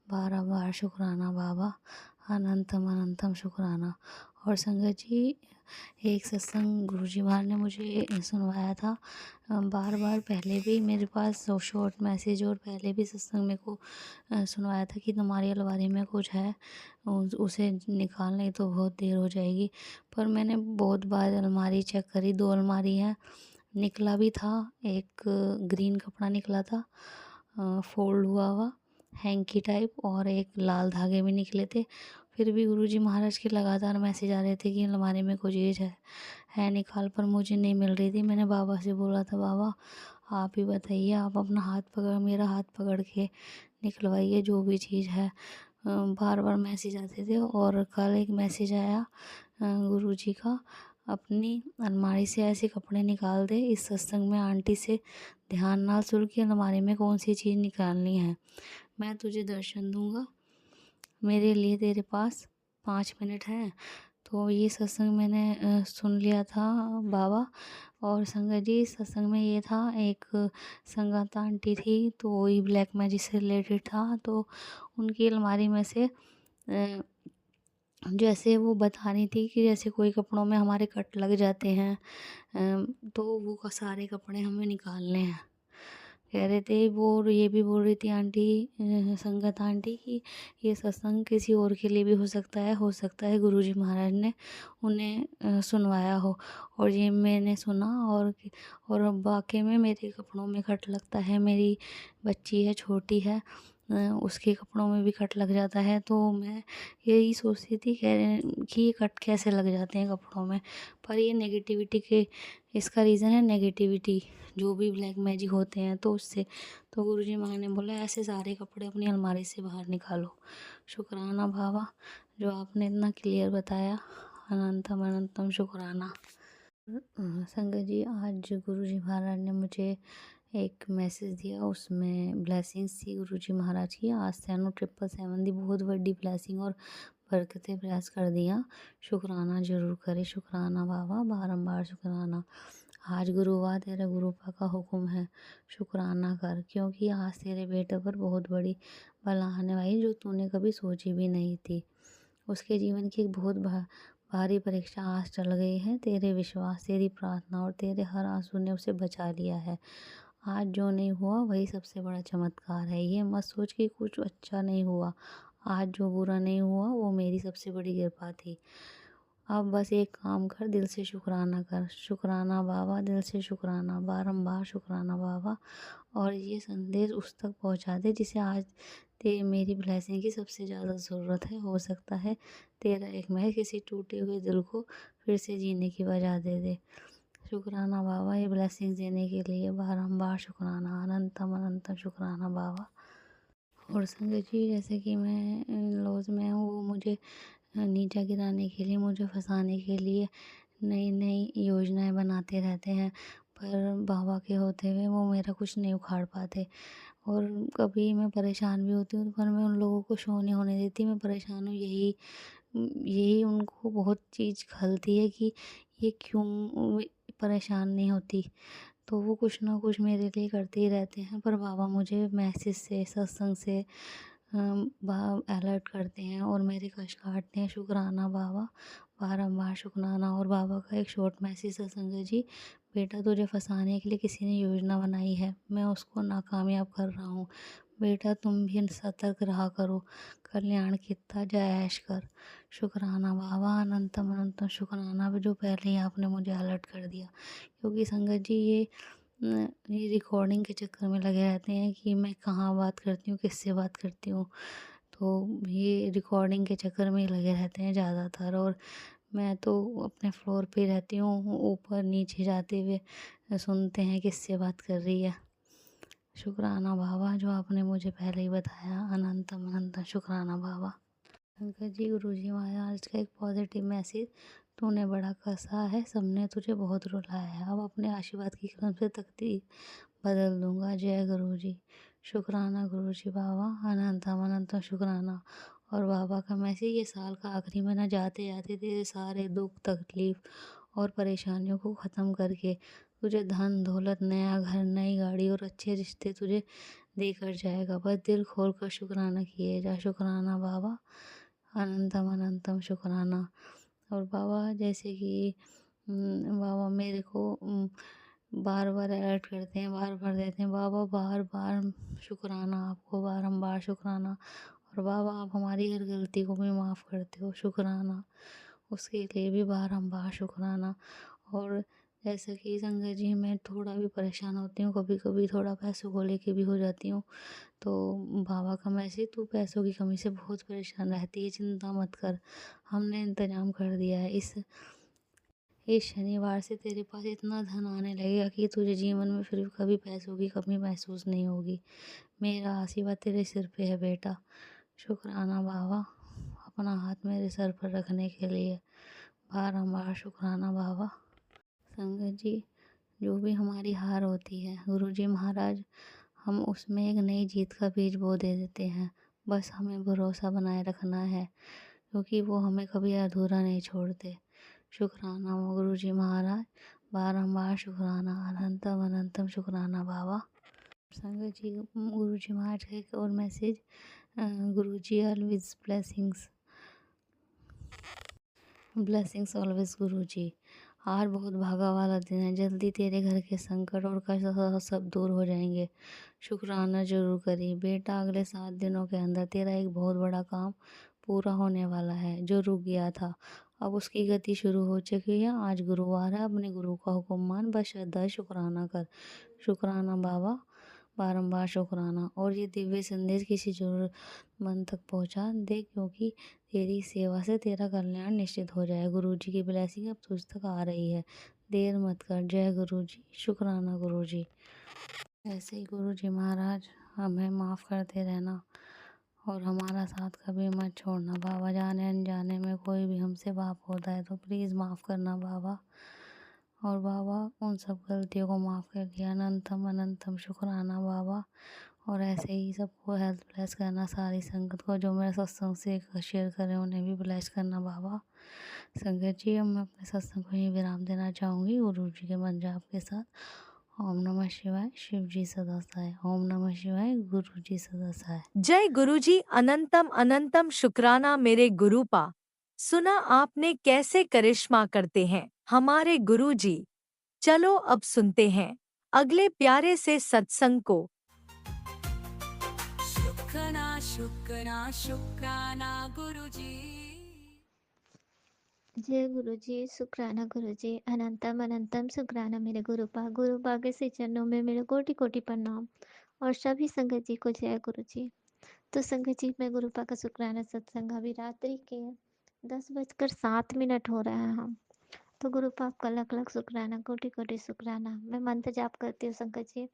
12 बार शुक्राना बाबा, अनंतम अनंतम शुक्राना। और संगत जी एक सत्संग गुरुजी महाराज ने मुझे सुनवाया था बार बार, पहले भी मेरे पास शॉर्ट मैसेज और पहले भी सत्संग मेरे को सुनवाया था कि तुम्हारी अलमारी में कुछ है उसे निकालने तो बहुत देर हो जाएगी। पर मैंने बहुत बार अलमारी चेक करी, 2 अलमारी हैं, निकला भी था एक ग्रीन कपड़ा निकला था फोल्ड हुआ हुआ हैंकी टाइप, और एक लाल धागे भी निकले थे। फिर भी गुरुजी महाराज के लगातार मैसेज आ रहे थे कि अलमारी में कोई चीज़ है निकाल, पर मुझे नहीं मिल रही थी। मैंने बाबा से बोला था बाबा आप ही बताइए, आप अपना हाथ पकड़, मेरा हाथ पकड़ के निकलवाइए जो भी चीज़ है। बार बार मैसेज आते थे और कल एक मैसेज आया गुरुजी का, अपनी अलमारी से ऐसे कपड़े निकाल दे, इस सत्संग में आंटी से ध्यान ना सुन कि अलमारी में कौन सी चीज़ निकालनी है, मैं तुझे दर्शन दूंगा, मेरे लिए तेरे पास 5 मिनट हैं। तो ये सत्संग मैंने सुन लिया था बाबा। और संगत जी सत्संग में ये था, एक संगत आंटी थी तो वही ब्लैक मैजिक से रिलेटेड था। तो उनकी अलमारी में से जैसे वो बता रही थी कि जैसे कोई कपड़ों में हमारे कट लग जाते हैं तो वो सारे कपड़े हमें निकालने हैं। कह रहे थे वो, और ये भी बोल रही थी आंटी संगत आंटी की ये सत्संग किसी और के लिए भी हो सकता है गुरुजी महाराज ने उन्हें सुनवाया हो। और ये मैंने सुना और वाकई में मेरे कपड़ों में कट लगता है, मेरी बच्ची है छोटी है उसके कपड़ों में भी कट लग जाता है। तो मैं यही सोचती थी कह रहे कि ये कट कैसे लग जाते हैं कपड़ों में, पर ये नेगेटिविटी के इसका रीज़न है नेगेटिविटी, जो भी ब्लैक मैजिक होते हैं तो उससे। तो गुरुजी महाराज ने बोला ऐसे सारे कपड़े अपनी अलमारी से बाहर निकालो। शुक्राना बाबा जो आपने इतना क्लियर बताया, अनंतम अनंतम शुक्राना। संगत जी आज गुरुजी महाराज ने मुझे एक मैसेज दिया, उसमें ब्लेसिंग्स थी गुरुजी महाराज की। आज सैनो 777 दी बहुत बड़ी ब्लेसिंग और बरकतें प्रयास कर दिया। शुक्राना ज़रूर करे, शुक्राना बाबा, बारंबार शुक्राना। आज गुरुवार तेरा गुरुपा का हुक्म है, शुक्राना कर, क्योंकि आज तेरे बेटे पर बहुत बड़ी बला आने वाली जो तूने कभी सोची भी नहीं थी। उसके जीवन की एक बहुत भारी परीक्षा आज चल गई है। तेरे विश्वास, तेरी प्रार्थना और तेरे हर आंसू ने उसे बचा लिया है। आज जो नहीं हुआ वही सबसे बड़ा चमत्कार है। ये मत सोच कि कुछ अच्छा नहीं हुआ, आज जो बुरा नहीं हुआ वो मेरी सबसे बड़ी कृपा थी। अब बस एक काम कर, दिल से शुक्राना कर। शुक्राना बाबा, दिल से शुक्राना, बारंबार शुक्राना बाबा। और ये संदेश उस तक पहुंचा दे जिसे आज मेरी ब्लेसिंग की सबसे ज़्यादा ज़रूरत है। हो सकता है तेरा एक महल किसी टूटे हुए दिल को फिर से जीने की वजह दे दे। शुक्राना बाबा ये ब्लेसिंग देने के लिए, बारंबार शुक्राना, अनंतम अनंतम शुक्राना बाबा। और संगत जी जैसे कि मैं लॉज में हूँ, वो मुझे नीचा गिराने के लिए, मुझे फंसाने के लिए नई नई योजनाएं बनाते रहते हैं, पर बाबा के होते हुए वो मेरा कुछ नहीं उखाड़ पाते। और कभी मैं परेशान भी होती हूँ पर मैं उन लोगों को शो नहीं होने देती, मैं परेशान हूँ यही उनको बहुत चीज़ खलती है कि ये क्यों परेशान नहीं होती। तो वो कुछ ना कुछ मेरे लिए करते ही रहते हैं, पर बाबा मुझे मैसेज से, सत्संग से अलर्ट करते हैं और मेरे कष्ट काटते हैं। शुक्राना बाबा, बारंबार शुक्राना। और बाबा का एक शॉर्ट मैसेज है संगत जी, बेटा तुझे फंसाने के लिए किसी ने योजना बनाई है, मैं उसको नाकामयाब कर रहा हूँ। बेटा तुम भी सतर्क रहा करो, कल्याण कितना जय ऐश कर। शुक्राना बाबा, अनंतम अनंतम शुक्राना जो पहले ही आपने मुझे अलर्ट कर दिया। क्योंकि संगत जी ये रिकॉर्डिंग के चक्कर में लगे रहते हैं कि मैं कहाँ बात करती हूँ, किससे बात करती हूँ, तो ये रिकॉर्डिंग के चक्कर में ही लगे रहते हैं ज़्यादातर। और मैं तो अपने फ्लोर पे रहती हूँ, ऊपर नीचे जाते हुए सुनते हैं किससे बात कर रही है। शुक्राना बाबा जो आपने मुझे पहले ही बताया, अनंतम अनंतम शुक्राना बाबा। शंकर जी, गुरु जी महाराज का एक पॉजिटिव मैसेज, तूने बड़ा कसा है, सबने तुझे बहुत रुलाया है, अब अपने आशीर्वाद की कलम से तकदीर बदल दूंगा। जय गुरु जी। शुक्राना गुरु जी बाबा, अनंतम अनंतम शुक्राना। और बाबा का मैसेज, ये साल का आखिरी महीना जाते जाते तेरे सारे दुख तकलीफ और परेशानियों को ख़त्म करके तुझे धन दौलत, नया घर, नई गाड़ी और अच्छे रिश्ते तुझे देकर जाएगा। बस दिल खोल कर शुक्राना किए जा। शुक्राना बाबा, अनंतम अनंतम शुक्राना। और बाबा जैसे कि बाबा मेरे को बार बार अलर्ट करते हैं, बार बार देते हैं, बाबा बार बार शुक्राना आपको, बारंबार शुक्राना। और बाबा आप हमारी हर गलती को भी माफ़ करते हो, शुक्राना, उसके लिए भी बारंबार शुक्राना। और जैसा कि संगत जी मैं थोड़ा भी परेशान होती हूँ, कभी कभी थोड़ा पैसों को लेके भी हो जाती हूँ, तो बाबा का मैसेज, तू पैसों की कमी से बहुत परेशान रहती है, चिंता मत कर, हमने इंतजाम कर दिया है। इस शनिवार से तेरे पास इतना धन आने लगेगा कि तुझे जीवन में फिर कभी पैसों की कमी महसूस नहीं होगी। मेरा आशीर्वाद तेरे सिर पे है बेटा। शुक्राना बाबा, अपना हाथ मेरे सर पर रखने के लिए बारंबार शुक्राना बाबा। संगत जी, जो भी हमारी हार होती है गुरुजी महाराज, हम उसमें एक नई जीत का बीज बो दे देते हैं। बस हमें भरोसा बनाए रखना है, क्योंकि वो हमें कभी अधूरा नहीं छोड़ते। शुक्राना गुरुजी महाराज, बारंबार शुक्राना, अनंतम अनंतम शुक्राना बाबा। संगत जी, गुरुजी महाराज का एक और मैसेज, गुरुजी ऑलवेज ब्लेसिंग्स, ब्लेसिंग्स ऑलवेज गुरुजी। आज बहुत भागा वाला दिन है, जल्दी तेरे घर के संकट और कष्ट सब दूर हो जाएंगे। शुक्राना जरूर करी बेटा, अगले 7 दिनों के अंदर तेरा एक बहुत बड़ा काम पूरा होने वाला है। जो रुक गया था अब उसकी गति शुरू हो चुकी है। आज गुरुवार है, अपने गुरु का हुक्म मान, बस श्रद्धा शुक्राना कर। शुक्राना बाबा, बारंबार शुक्राना। और ये दिव्य संदेश किसी जरूरतमंद तक पहुंचा दे, क्योंकि तेरी सेवा से तेरा कल्याण निश्चित हो जाए। गुरु जी की ब्लेसिंग अब तुझ तक आ रही है, देर मत कर। जय गुरु जी। शुक्राना गुरु जी। ऐसे ही गुरु जी महाराज हमें माफ़ करते रहना और हमारा साथ कभी मत छोड़ना बाबा। जाने अनजाने में कोई भी हमसे पाप होता है तो प्लीज़ माफ़ करना बाबा। और बाबा उन सब गलतियों को माफ़ कर दिया। अनंतम अनंतम शुक्राना बाबा। और ऐसे ही सबको हेल्थ ब्लेस करना, सारी संगत को जो मेरे सत्संग से शेयर करें उन्हें भी ब्लेस करना बाबा। संगत जी, अब मैं अपने सत्संग को ही विराम देना चाहूँगी गुरु जी के मंत्र के साथ। ओम नमः शिवाय, शिव जी सदा सहाय। ओम नमः शिवाय, गुरु जी सदा सहाय। जय गुरुजी, अनंतम अनंतम शुक्राना मेरे गुरुपा। सुना आपने कैसे करिश्मा करते हैं हमारे गुरुजी। चलो अब सुनते हैं अगले प्यारे से सत्संग को। शुक्राना शुक्राना शुक्राना गुरुजी। जय गुरु जी, शुक्राना गुरु जी, अनंतम अनंतम शुक्राना मेरे गुरुपा के श्री चरणों में मेरे कोटि कोटि प्रणाम। और सभी संगत जी को जय गुरु जी। तो संगत जी, मैं गुरुपा का शुक्राना सत्संग अभी रात्रि के 10:07 हो रहा है हम। तो गुरुपा आपका लख लख शुक्राना, कोटि कोटि शुक्राना। मैं मंत्र जाप करती हूँ संगत जी।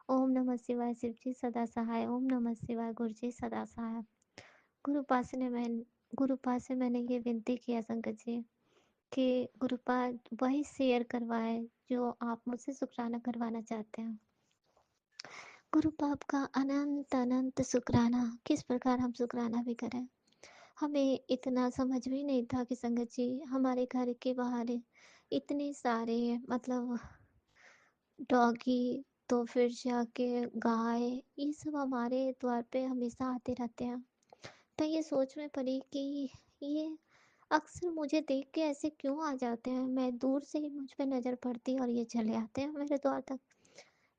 ओम नमः शिवाय, शिव जी सदा सहाय। ओम नमः शिवाय, गुरु जी सदा सहाय। गुरुपा से मैंने ये विनती किया संगत जी कि गुरुपा वही शेयर करवाए जो आप मुझसे शुक्राना करवाना चाहते हैं। गुरुपा आपका अनंत अनंत शुक्राना। किस प्रकार हम शुक्राना भी करें, हमें इतना समझ भी नहीं था कि संगत जी हमारे घर के बाहर इतने सारे मतलब डॉगी, तो फिर जाके गाय, ये सब हमारे द्वार पे हमेशा आते रहते हैं। तो ये सोच में पड़ी कि ये अक्सर मुझे देख के ऐसे क्यों आ जाते हैं, मैं दूर से ही मुझ पे नज़र पड़ती है और ये चले आते हैं मेरे द्वार तक।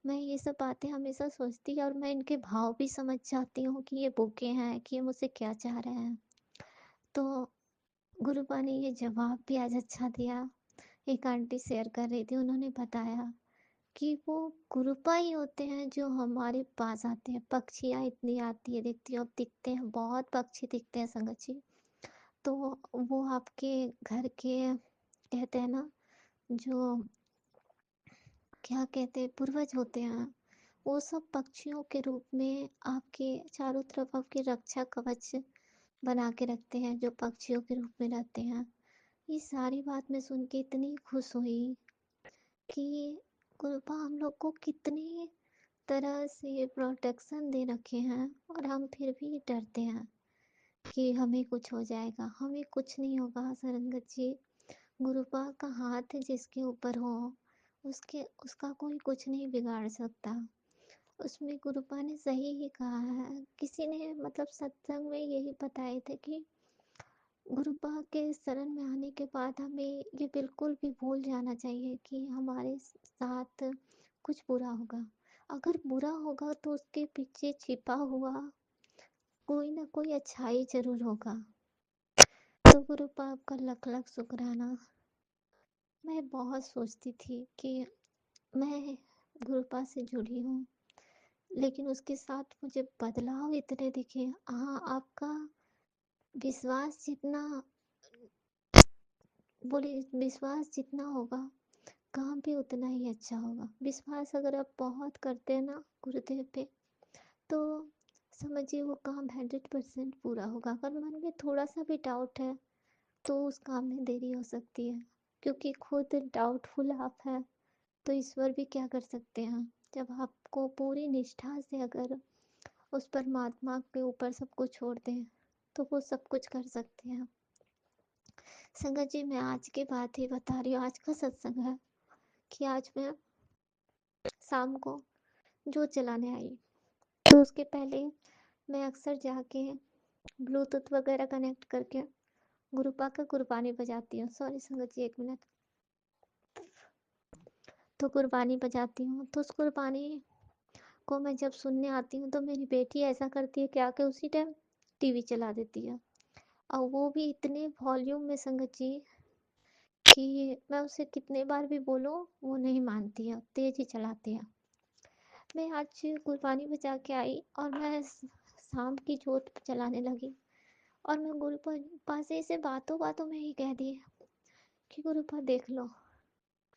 मैं ये सब बातें हमेशा सोचती और मैं इनके भाव भी समझ जाती हूँ कि ये भूखे हैं, कि ये मुझसे क्या चाह रहे हैं। तो गुरुपा ने ये जवाब भी आज अच्छा दिया। एक आंटी शेयर कर रही थी, उन्होंने बताया कि वो गुरुपा ही होते हैं जो हमारे पास आते हैं। पक्षियाँ इतनी आती है, दिखती है, अब दिखते हैं, बहुत पक्षी दिखते हैं संगत जी। तो वो आपके घर के कहते हैं ना, जो क्या कहते हैं, पूर्वज होते हैं, वो सब पक्षियों के रूप में आपके चारों तरफ आपके रक्षा कवच बना के रखते हैं, जो पक्षियों के रूप में रहते हैं। ये सारी बात मैं सुन के इतनी खुश हुई कि गुरुपा हम लोग को कितनी तरह से प्रोटेक्शन दे रखे हैं और हम फिर भी डरते हैं कि हमें कुछ हो जाएगा। हमें कुछ नहीं होगा सरंगत जी। गुरुपा का हाथ जिसके ऊपर हो, उसका कोई कुछ नहीं बिगाड़ सकता। उसमें गुरुपा ने सही ही कहा है। किसी ने मतलब सत्संग में यही बताए थे कि गुरुपा के शरण में आने के बाद हमें ये बिल्कुल भी भूल जाना चाहिए कि हमारे साथ कुछ बुरा होगा। अगर बुरा होगा तो उसके पीछे छिपा हुआ कोई ना कोई अच्छाई ज़रूर होगा। तो गुरुपा आपका लख लख शुक्राना। मैं बहुत सोचती थी कि मैं गुरुपा से जुड़ी हूँ, लेकिन उसके साथ मुझे बदलाव इतने दिखे। हाँ, आपका विश्वास जितना विश्वास जितना होगा, काम भी उतना ही अच्छा होगा। विश्वास अगर आप बहुत करते हैं ना गुरुदेव पे, तो समझिए वो काम 100% पूरा होगा। अगर मन में थोड़ा सा भी डाउट है तो उस काम में देरी हो सकती है, क्योंकि खुद डाउटफुल आप हैं तो ईश्वर भी क्या कर सकते हैं। जब आपको पूरी निष्ठा से अगर उस परमात्मा के ऊपर सब कुछ छोड़ दें तो वो सब कुछ कर सकते हैं। संगत जी, मैं आज की बात ही बता रही हूँ। आज का सत्संग है कि आज मैं शाम को जोत जलाने आई, तो उसके पहले मैं अक्सर जाके ब्लूटूथ वगैरह कनेक्ट करके गुरुपा का गुरबानी बजाती हूँ। सॉरी संगत जी, 1 मिनट। तो गुरबानी बजाती हूँ, तो उस गुरबानी को मैं जब सुनने आती हूँ तो मेरी बेटी ऐसा करती है कि आके उसी टाइम टीवी चला देती है, और वो भी इतने वॉल्यूम में संगत जी कि मैं उसे कितने बार भी बोलूँ वो नहीं मानती है, तेज ही चलाती है। मैं आज गुरबानी बजा के आई और मैं शाम की जोत जलाने लगी, और मैं गुरुपा से इसे बातों बातों में ही कह दी कि गुरुपा देख लो,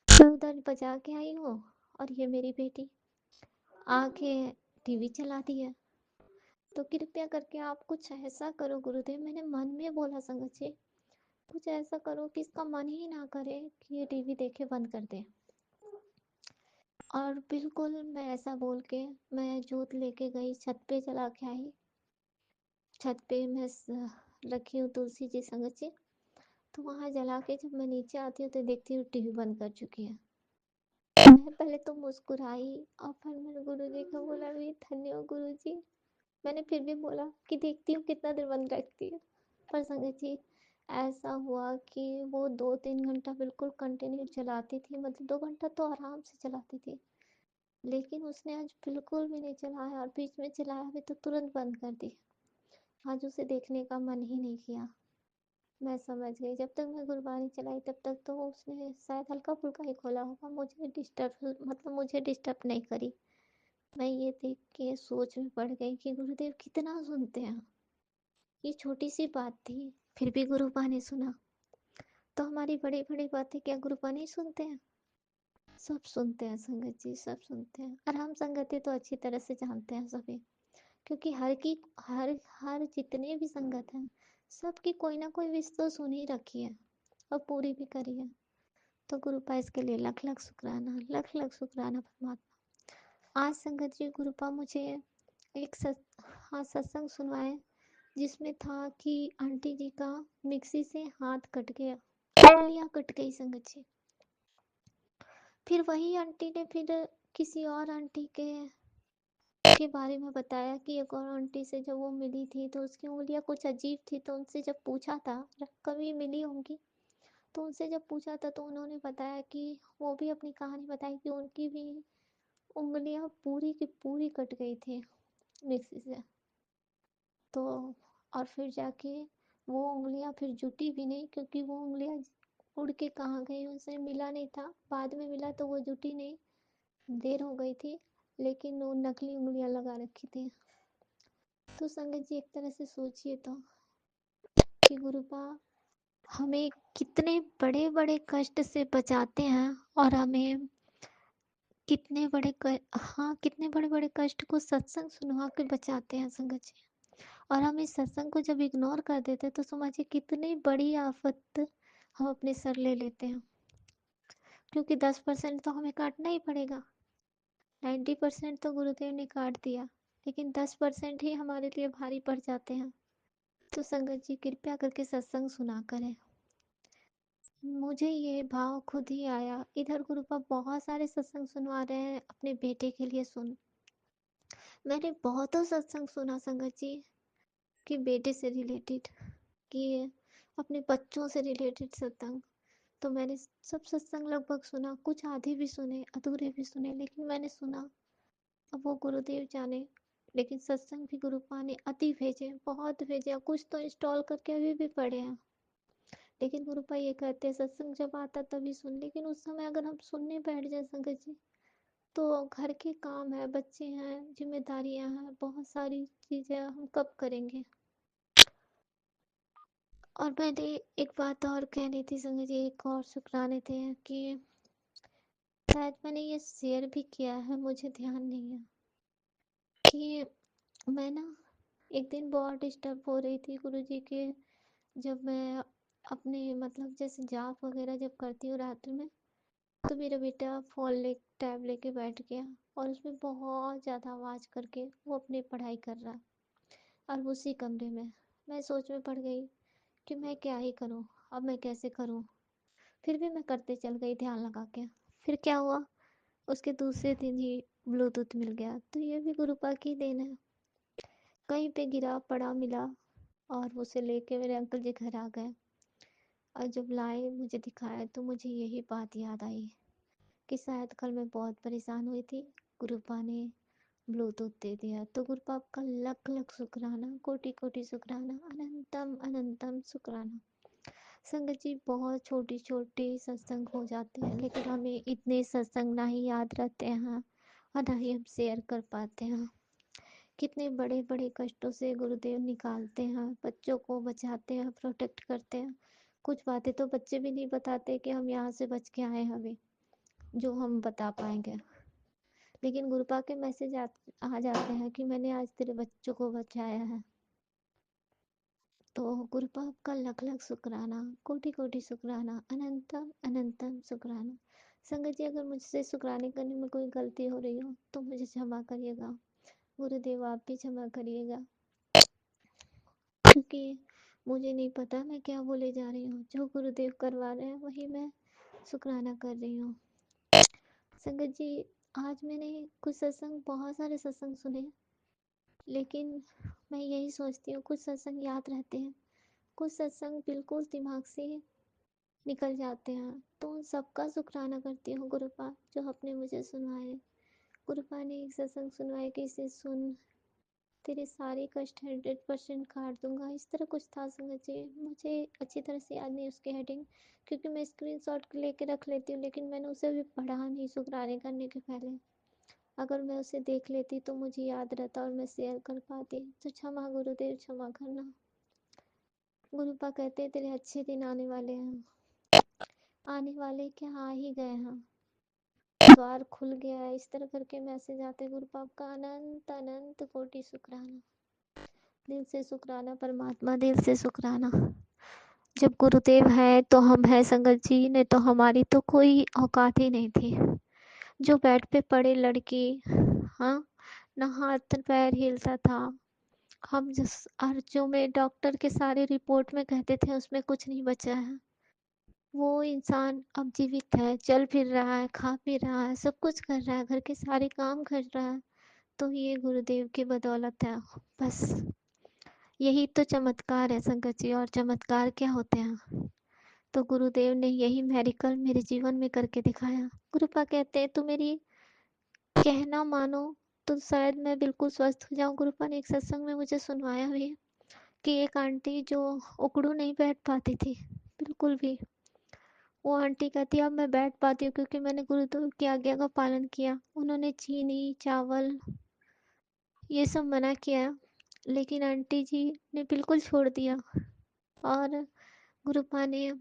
मैं उधर बजा के आई हूँ और ये मेरी बेटी आके टीवी चलाती है। तो कृपया करके आप कुछ ऐसा करो गुरुदेव। मैंने मन में बोला संगत जी, कुछ ऐसा करो कि इसका मन ही ना करे कि ये टीवी देखे बंद कर दे। और बिल्कुल मैं ऐसा बोल के मैं जोत लेके गई, छत पे जला के आई। छत पे मैं रखी हूँ तुलसी जी संगत जी, तो वहाँ जला के जब मैं नीचे आती हूँ तो देखती हूँ टीवी बंद कर चुकी है। मैं पहले तो मुस्कुराई और फिर मैंने गुरु जी को बोला, भी धन्य हो गुरु जी। मैंने फिर भी बोला कि देखती हूँ कितना देर बंद रखती है। पर संगत जी, ऐसा हुआ कि वो 2-3 घंटा बिल्कुल कंटिन्यू चलाती थी, मतलब 2 घंटा तो आराम से चलाती थी। लेकिन उसने आज बिल्कुल भी नहीं चलाया, और बीच में चलाया भी तो तुरंत बंद कर दी। आज उसे देखने का मन ही नहीं किया। मैं समझ गई, जब तक मैं गुरबानी चलाई तब तक तो उसने शायद हल्का फुल्का ही खोला होगा, मुझे डिस्टर्ब नहीं करी। मैं ये देख के सोच में पड़ गई कि गुरुदेव कितना सुनते हैं। ये छोटी सी बात थी, फिर भी गुरुपा ने सुना। तो हमारी बड़ी बड़ी बातें क्या गुरुपा नहीं सुनते हैं? सब सुनते हैं संगत जी, सब सुनते हैं। और हम संगति तो अच्छी तरह से जानते हैं सभी, क्योंकि हर हर जितने भी संगत हैं सबकी कोई ना कोई विश तो सुन ही रखी है और पूरी भी करी है। तो गुरुपा इसके लिए लख लख शुक्राना, लख लख शुक्राना परमात्मा। आज संगत जी गुरुपा मुझे एक सत्संग सुनवाए, जिसमें था कि आंटी जी का मिक्सी से हाथ कट गया, उंगलियां कट गई संगत जी। फिर वही आंटी ने फिर किसी और आंटी के के बारे में बताया कि एक और आंटी से जब वो मिली थी तो उसकी उंगलियां कुछ अजीब थी, तो उनसे जब पूछा था, कभी मिली होंगी, तो उनसे जब पूछा था तो उन्होंने बताया कि वो भी अपनी कहानी बताई कि उनकी भी उंगलियां पूरी की पूरी कट गई थी मिक्सी से। तो और फिर जाके वो उंगलियां फिर जुटी भी नहीं, क्योंकि वो उंगलियां उड़ के कहाँ गई उनसे मिला नहीं था, बाद में मिला तो वो जुटी नहीं, देर हो गई थी, लेकिन वो नकली उंगलियां लगा रखी थी। तो संगत जी एक तरह से सोचिए तो कि गुरुपा हमें कितने बड़े बड़े कष्ट से बचाते हैं, और हमें कितने बड़े बड़े कष्ट को सत्संग सुनवा के बचाते हैं संगत जी। और हम इस सत्संग को जब इग्नोर कर देते हैं तो समझिए कितनी बड़ी आफत हम अपने सर ले लेते हैं, क्योंकि 10% तो हमें काटना ही पड़ेगा। 90% तो गुरुदेव ने काट दिया, लेकिन 10% ही हमारे लिए भारी पड़ जाते हैं। तो संगत जी कृपया करके सत्संग सुना करें। मुझे ये भाव खुद ही आया, इधर गुरुपा बहुत सारे सत्संग सुनवा रहे हैं अपने बेटे के लिए। मैंने बहुतों सत्संग सुना संगत जी कि बेटे से रिलेटेड, कि अपने बच्चों से रिलेटेड सत्संग। तो मैंने सब सत्संग लगभग सुना, कुछ आधे भी सुने, अधूरे भी सुने, लेकिन मैंने सुना। अब वो गुरुदेव जाने, लेकिन सत्संग भी गुरुपा ने अति भेजे, बहुत भेजे, कुछ तो इंस्टॉल करके अभी भी पढ़े हैं। लेकिन गुरुपा ये कहते हैं सत्संग जब आता तभी सुन, लेकिन उस समय अगर हम सुनने बैठ जाए संगत जी तो घर के काम है, बच्चे हैं, जिम्मेदारियां हैं, बहुत सारी चीजें हम कब करेंगे। और मैंने एक बात और कहनी थी संगत जी, एक और शुक्राने थे कि शायद मैंने ये शेयर भी किया है, मुझे ध्यान नहीं है, कि मैं ना एक दिन बहुत डिस्टर्ब हो रही थी गुरुजी के, जब मैं अपने मतलब जैसे जाप वगैरह जब करती हूँ रात्रि में, तो मेरा बेटा टैब लेके बैठ गया और उसमें बहुत ज़्यादा आवाज़ करके वो अपनी पढ़ाई कर रहा है, और उसी कमरे में मैं सोच में पड़ गई कि मैं क्या ही करूँ, अब मैं कैसे करूँ। फिर भी मैं करते चल गई ध्यान लगा के। फिर क्या हुआ, उसके दूसरे दिन ही ब्लूटूथ मिल गया। तो ये भी गुरुपा की देन है, कहीं पे गिरा पड़ा मिला और उसे लेके मेरे अंकल जी घर आ गए, और जब लाए मुझे दिखाया तो मुझे यही बात याद आई कि शायद कल मैं बहुत परेशान हुई थी, गुरुपा ने ब्लूटूथ दे दिया। तो गुरुपा आपका लख लख शुक्राना, कोटि कोटि शुक्राना, अनंतम अनंतम शुक्राना। संगत जी बहुत छोटी छोटी सत्संग हो जाते हैं, लेकिन हमें इतने सत्संग ना ही याद रहते हैं और ना ही हम शेयर कर पाते हैं। कितने बड़े बड़े कष्टों से गुरुदेव निकालते हैं, बच्चों को बचाते हैं, प्रोटेक्ट करते हैं। कुछ बातें तो बच्चे भी नहीं बताते कि हम यहाँ से बच के आए हैं अभी, जो हम बता पाएंगे। लेकिन गुरुपा के मैसेज आ जाते हैं कि मैंने आज तेरे बच्चों को बचाया है। तो गुरुपा आपका लख लख शुक्राना, कोटि कोटि शुक्राना, अनंतम अनंतम शुक्राना। संगत जी अगर मुझसे शुक्राने करने में कोई गलती हो रही हो तो मुझे क्षमा करिएगा, गुरुदेव आप भी क्षमा करिएगा, क्योंकि मुझे नहीं पता मैं क्या बोले जा रही हूँ। जो गुरुदेव करवा रहे हैं वही मैं शुक्राना कर रही हूँ। संगत जी आज मैंने कुछ सत्संग, बहुत सारे सत्संग सुने, लेकिन मैं यही सोचती हूँ कुछ सत्संग याद रहते हैं, कुछ सत्संग बिल्कुल दिमाग से निकल जाते हैं। तो उन सबका शुक्राना करती हूँ गुरुपा, जो आपने मुझे सुनवाए। गुरुपा ने एक सत्संग सुनवाए कि इसे सुन, तेरे सारे कष्ट 100% काट दूंगा, इस तरह कुछ था संगत जी। मुझे अच्छी तरह से याद नहीं उसकी हेडिंग, क्योंकि मैं स्क्रीनशॉट लेके रख लेती हूँ, लेकिन मैंने उसे भी पढ़ा नहीं शुक्राने करने के पहले। अगर मैं उसे देख लेती तो मुझे याद रहता और मैं शेयर कर पाती। तो क्षमा गुरुदेव, क्षमा करना। गुरुपा कहते हैं तेरे अच्छे दिन आने वाले हैं, आने वाले क्या आ ही गए हैं, द्वार खुल गया है, इस तरह करके मैसेज आते। गुरुपा आपका अनंत अनंत कोटि शुक्राना, दिल से शुक्राना परमात्मा, दिल से शुक्राना। जब गुरुदेव है तो हम हैं संगत जी, ने तो हमारी तो कोई औकात ही नहीं थी। जो बेड पे पड़े लड़की, हाँ, ना हाथ पैर हिलता था, हम जिस जो में डॉक्टर के सारे रिपोर्ट में कहते थे उसमें कुछ नहीं बचा है, वो इंसान अब जीवित है, चल फिर रहा है, खा पी रहा है, सब कुछ कर रहा है, घर के सारे काम कर रहा है। तो ये गुरुदेव की बदौलत है। बस यही तो चमत्कार है संगत जी। और चमत्कार क्या होते हैं? तो गुरुदेव ने यही मेरिकल मेरे जीवन में करके दिखाया। गुरुपा कहते हैं, तू मेरी कहना मानो तो शायद मैं बिल्कुल स्वस्थ हो जाऊं। गुरुपा ने एक सत्संग में मुझे सुनवाया भी है कि एक आंटी जो उकड़ू नहीं बैठ पाती थी बिल्कुल भी, वो आंटी कहती अब मैं बैठ पाती हूँ क्योंकि मैंने गुरुदेव की आज्ञा का पालन किया। उन्होंने चीनी चावल ये सब मना किया, लेकिन आंटी जी ने बिल्कुल छोड़ दिया। और गुरुपा ने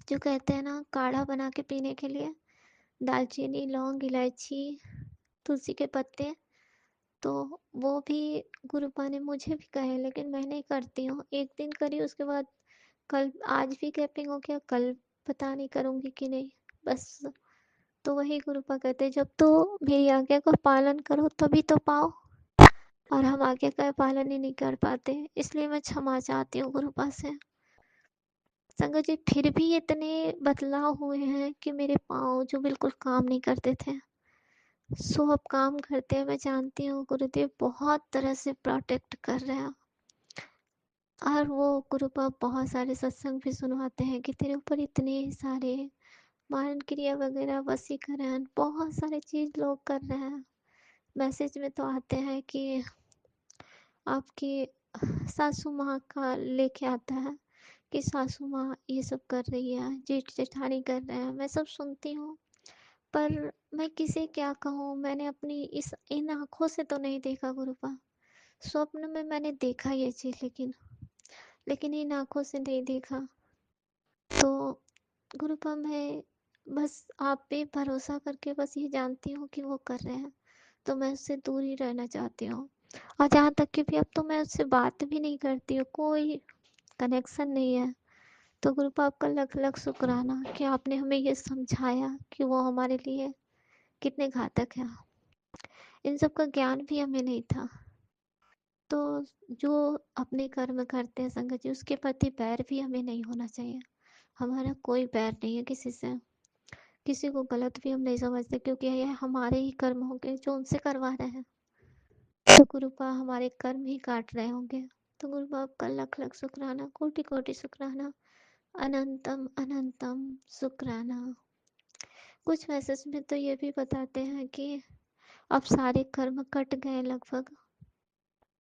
जो कहते हैं ना काढ़ा बना के पीने के लिए दालचीनी लौंग इलायची तुलसी के पत्ते, तो वो भी गुरुपा ने मुझे भी कहे, लेकिन मैं नहीं करती हूँ। एक दिन करी, उसके बाद कल आज भी कैपिंग हो गया, कल पता नहीं करूँगी कि नहीं। बस तो वही गुरुपा कहते जब तो मेरी आज्ञा का पालन करो तभी तो पाओ, और हम आज्ञा का पालन ही नहीं कर पाते, इसलिए मैं क्षमा चाहती हूँ गुरुपा से। संगत जी फिर भी इतने बदलाव हुए हैं कि मेरे पाँव जो बिल्कुल काम नहीं करते थे सो अब काम करते हैं। मैं जानती हूँ गुरुदेव बहुत तरह से प्रोटेक्ट कर रहे हैं। और वो गुरुपा बहुत सारे सत्संग भी सुनवाते हैं कि तेरे ऊपर इतने सारे मारण क्रिया वगैरह वशीकरण बहुत सारे चीज लोग कर रहे हैं। मैसेज में तो आते हैं कि आपकी सासू माँ का लेके आता है कि सासू माँ ये सब कर रही है, जेठ जेठानी कर रहे हैं, मैं सब सुनती हूँ। पर मैं किसे क्या कहूँ, मैंने अपनी इन आँखों से तो नहीं देखा गुरुपा। स्वप्न में मैंने देखा ये चीज़, लेकिन इन आँखों से नहीं देखा। तो गुरुपा मैं बस आप पे भरोसा करके बस ये जानती हूँ कि वो कर रहे हैं, तो मैं उससे दूर ही रहना चाहती हूँ। और जहाँ तक कि भी अब तो मैं उससे बात भी नहीं करती हूँ, कोई कनेक्शन नहीं है। तो गुरुपा आपका लख लख शुक्राना कि आपने हमें ये समझाया कि वो हमारे लिए कितने घातक हैं। इन सब का ज्ञान भी हमें नहीं था। तो जो अपने कर्म करते हैं संगत जी, उसके प्रति बैर भी हमें नहीं होना चाहिए। हमारा कोई बैर नहीं है किसी से, किसी को गलत भी हम नहीं समझते, क्योंकि ये हमारे ही कर्म होंगे जो उनसे करवा रहे हैं। तो गुरुपा हमारे कर्म ही काट रहे होंगे। तो गुरुपा आपका लख लख शुक्राना, कोटि कोटि शुक्राना, अनंतम अनंतम शुक्राना। कुछ मैसेज में तो ये भी बताते हैं कि अब सारे कर्म कट गए लगभग,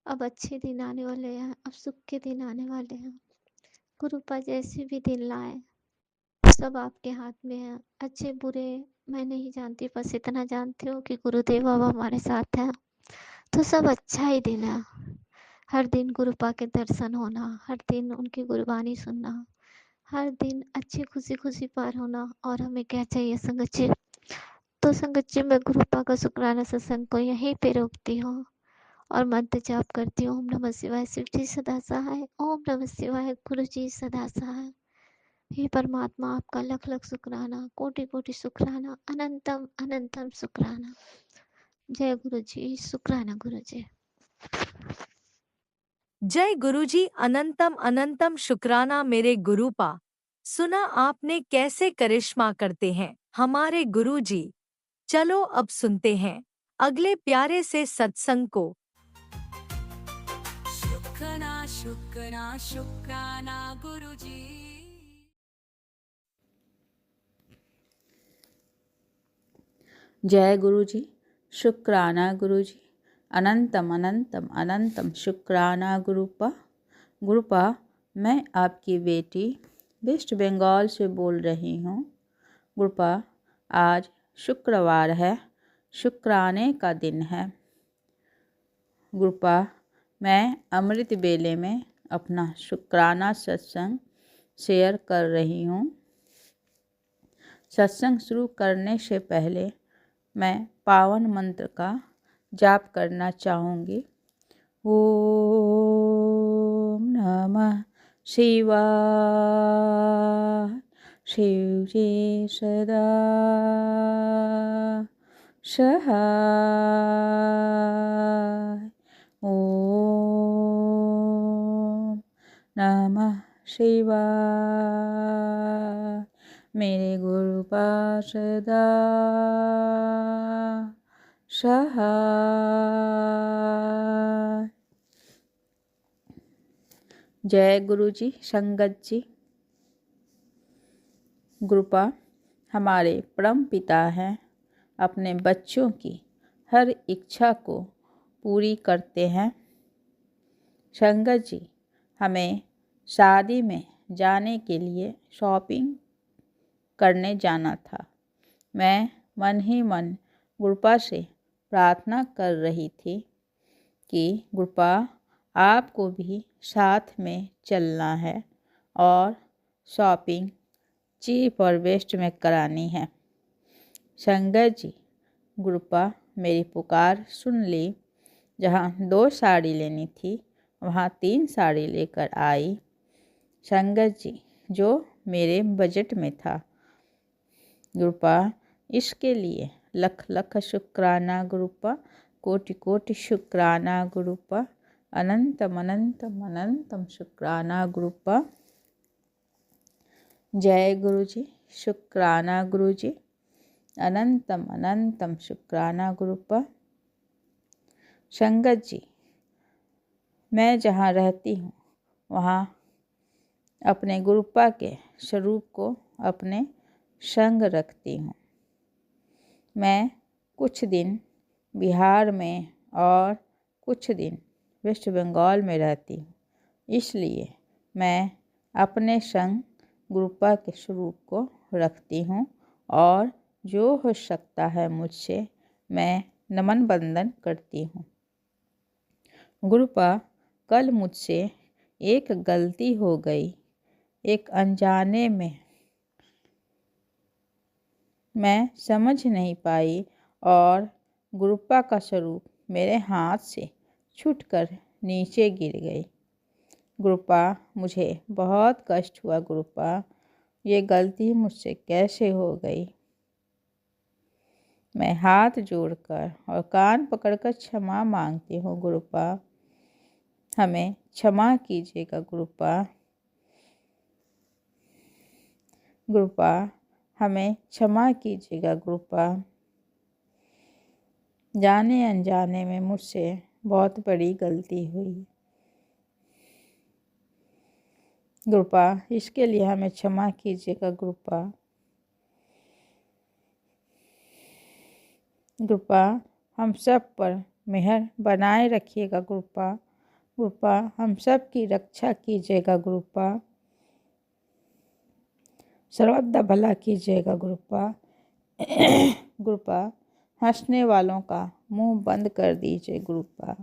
अब अच्छे दिन आने वाले हैं, अब सुख के दिन आने वाले हैं। गुरुपा जैसे भी दिन लाए सब आपके हाथ में है। अच्छे बुरे मैं नहीं जानती, बस इतना जानती हूँ कि गुरुदेव अब हमारे साथ हैं, तो सब अच्छा ही दिन है। हर दिन गुरुपा के दर्शन होना, हर दिन उनकी गुरबानी सुनना, हर दिन अच्छी खुशी खुशी पार होना। और हमें क्या चाहिए संगत जी? तो संगत जी मैं गुरुपा का शुक्राना सत्संग को यहीं पे रोकती हूँ और मंत्र जाप करती हूँ। ओम नमः शिवाय, शिव जी सदा सहाय। ओम नमः शिवाय, गुरु जी सदा सहाय। हे परमात्मा आपका लख लख शुक्राना, कोटि कोटि शुक्राना, अनंतम अनंतम शुक्राना। जय गुरु जी, शुक्राना गुरु जी। जय गुरुजी, अनंतम अनंतम शुक्राना मेरे गुरुपा। सुना आपने कैसे करिश्मा करते हैं हमारे गुरुजी। चलो अब सुनते हैं अगले प्यारे से सत्संग को। शुक्राना शुक्राना शुक्राना गुरुजी। जय गुरु जी, शुक्राना गुरु जी, अनंतम अनंतम अनंतम शुक्राना गुरुपा। गुरुपा, मैं आपकी बेटी वेस्ट बंगाल से बोल रही हूँ। गुरुपा, आज शुक्रवार है, शुक्राने का दिन है। गुरुपा, मैं अमृत बेले में अपना शुक्राना सत्संग शेयर कर रही हूँ। सत्संग शुरू करने से पहले मैं पावन मंत्र का जाप करना चाहूँगी। ओम नमः शिवाय। शिव जी सदा सहाय। ओम नमः शिवाय। मेरे गुरुपा सदा सहाय। जय गुरु जी। संगत जी, गुरुपा हमारे परम पिता हैं, अपने बच्चों की हर इच्छा को पूरी करते हैं। संगत जी, हमें शादी में जाने के लिए शॉपिंग करने जाना था। मैं मन ही मन गुरुपा से प्रार्थना कर रही थी कि गुरुपा आपको भी साथ में चलना है और शॉपिंग चीप और बेस्ट में करानी है। संगत जी, गुरुपा मेरी पुकार सुन ली। जहाँ 2 साड़ी लेनी थी वहाँ 3 साड़ी लेकर आई। संगत जी, जो मेरे बजट में था। गुरुपा इसके लिए लख लख शुक्राना गुरुपा, कोटि कोटि शुक्राना गुरुपा, अनंतम अनंतम अनंतम शुक्राना गुरुपा। जय गुरु जी। शुक्राना गुरु जी, अनंतम अनंतम शुक्राना गुरुपा। संगत जी, मैं जहाँ रहती हूँ वहाँ अपने गुरुपा के स्वरूप को अपने संग रखती हूँ। मैं कुछ दिन बिहार में और कुछ दिन वेस्ट बंगाल में रहती हूँ, इसलिए मैं अपने संग गुरुपा के स्वरूप को रखती हूँ और जो हो सकता है मुझसे मैं नमन बंदन करती हूँ। गुरुपा, कल मुझसे एक गलती हो गई। एक अनजाने में मैं समझ नहीं पाई और गुरुपा का स्वरूप मेरे हाथ से छूटकर नीचे गिर गई। गुरुपा, मुझे बहुत कष्ट हुआ। गुरुपा, ये गलती मुझसे कैसे हो गई? मैं हाथ जोड़कर और कान पकड़कर क्षमा मांगती हूँ। गुरुपा, हमें क्षमा कीजिएगा। गुरुपा, गुरुपा, हमें क्षमा कीजिएगा। गुरुपा, जाने अनजाने में मुझसे बहुत बड़ी गलती हुई। गुरुपा, इसके लिए हमें क्षमा कीजिएगा। गुरुपा, गुरुपा, हम सब पर मेहर बनाए रखिएगा। गुरुपा, गुरुपा, हम सब की रक्षा कीजिएगा। गुरुपा, सर्वदा भला कीजिएगा। गुरुपा, गुरुपा, हंसने वालों का मुंह बंद कर दीजिए। गुरुपा,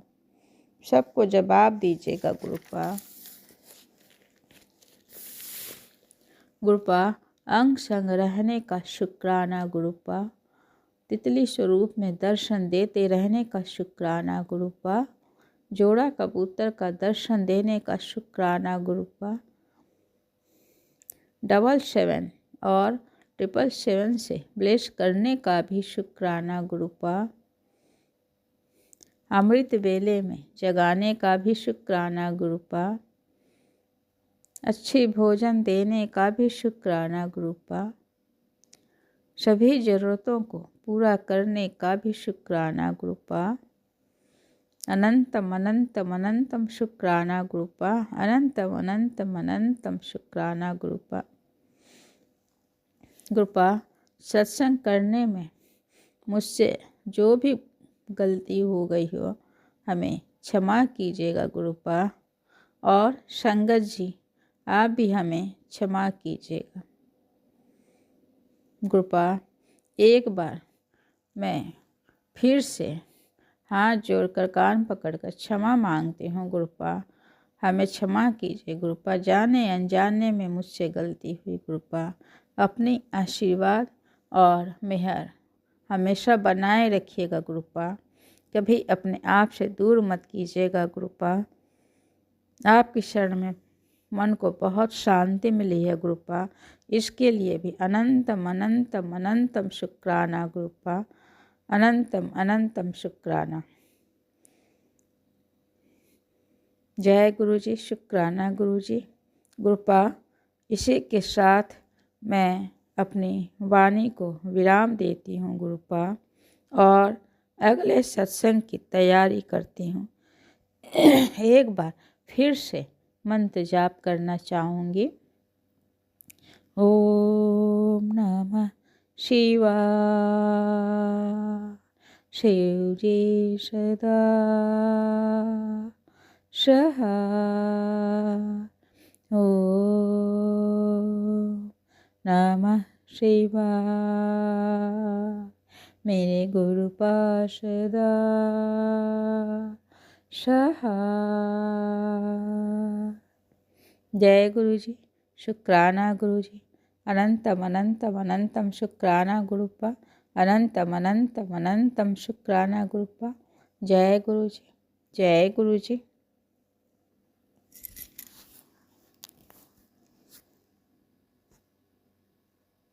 सबको जवाब दीजिएगा। गुरुपा, गुरुपा, अंग संग रहने का शुक्राना। गुरुपा, तितली स्वरूप में दर्शन देते रहने का शुक्राना। गुरुपा, जोड़ा कबूतर का दर्शन देने का शुक्राना। गुरुपा, 777 और 777 से ब्लेस करने का भी शुक्राना। गुरुपा, अमृत बेले में जगाने का भी शुक्राना। गुरुपा, अच्छी भोजन देने का भी शुक्राना। गुरुपा, सभी ज़रूरतों को पूरा करने का भी शुक्राना। गुरुपा, अनंतम अनंतम अनंतम शुक्राना। गुरुपा, अनंतम अनंतम अनंतम शुक्राना। गुरुपा, गुरुपा, सत्संग करने में मुझसे जो भी गलती हो गई हो हमें क्षमा कीजिएगा। गुरुपा, और संगत जी, आप भी हमें क्षमा कीजिएगा। गुरुपा, एक बार मैं फिर से हाथ जोड़कर कान पकड़कर क्षमा मांगती हूँ। गुरुपा, हमें क्षमा कीजिए। गुरुपा, जाने अनजाने में मुझसे गलती हुई। गुरुपा, अपनी आशीर्वाद और मेहर हमेशा बनाए रखिएगा। गुरुपा, कभी अपने आप से दूर मत कीजिएगा। गुरुपा, आपकी शरण में मन को बहुत शांति मिली है। गुरुपा, इसके लिए भी अनंतम अनंतम अनंतम शुक्राना। गुरुपा, अनंतम अनंतम शुक्राना। जय गुरु जी। शुक्राना गुरु जी। गुरुपा, इसी के साथ मैं अपनी वाणी को विराम देती हूँ। गुरुपा, और अगले सत्संग की तैयारी करती हूँ। एक बार फिर से मंत्र जाप करना चाहूँगी। ओम नमः शिवाय। शिव जी सदा सहाय। ओम नमः शिवाय। मेरे गुरु पार्षदा सहाय। जय गुरु जी। शुक्राना गुरु जी। अनंतम अनंतम अनंतम शुक्राना गुरुपा। अनंतम अनंतम अनंतम शुक्राना गुरुपा। जय गुरु जी। जय गुरु जी।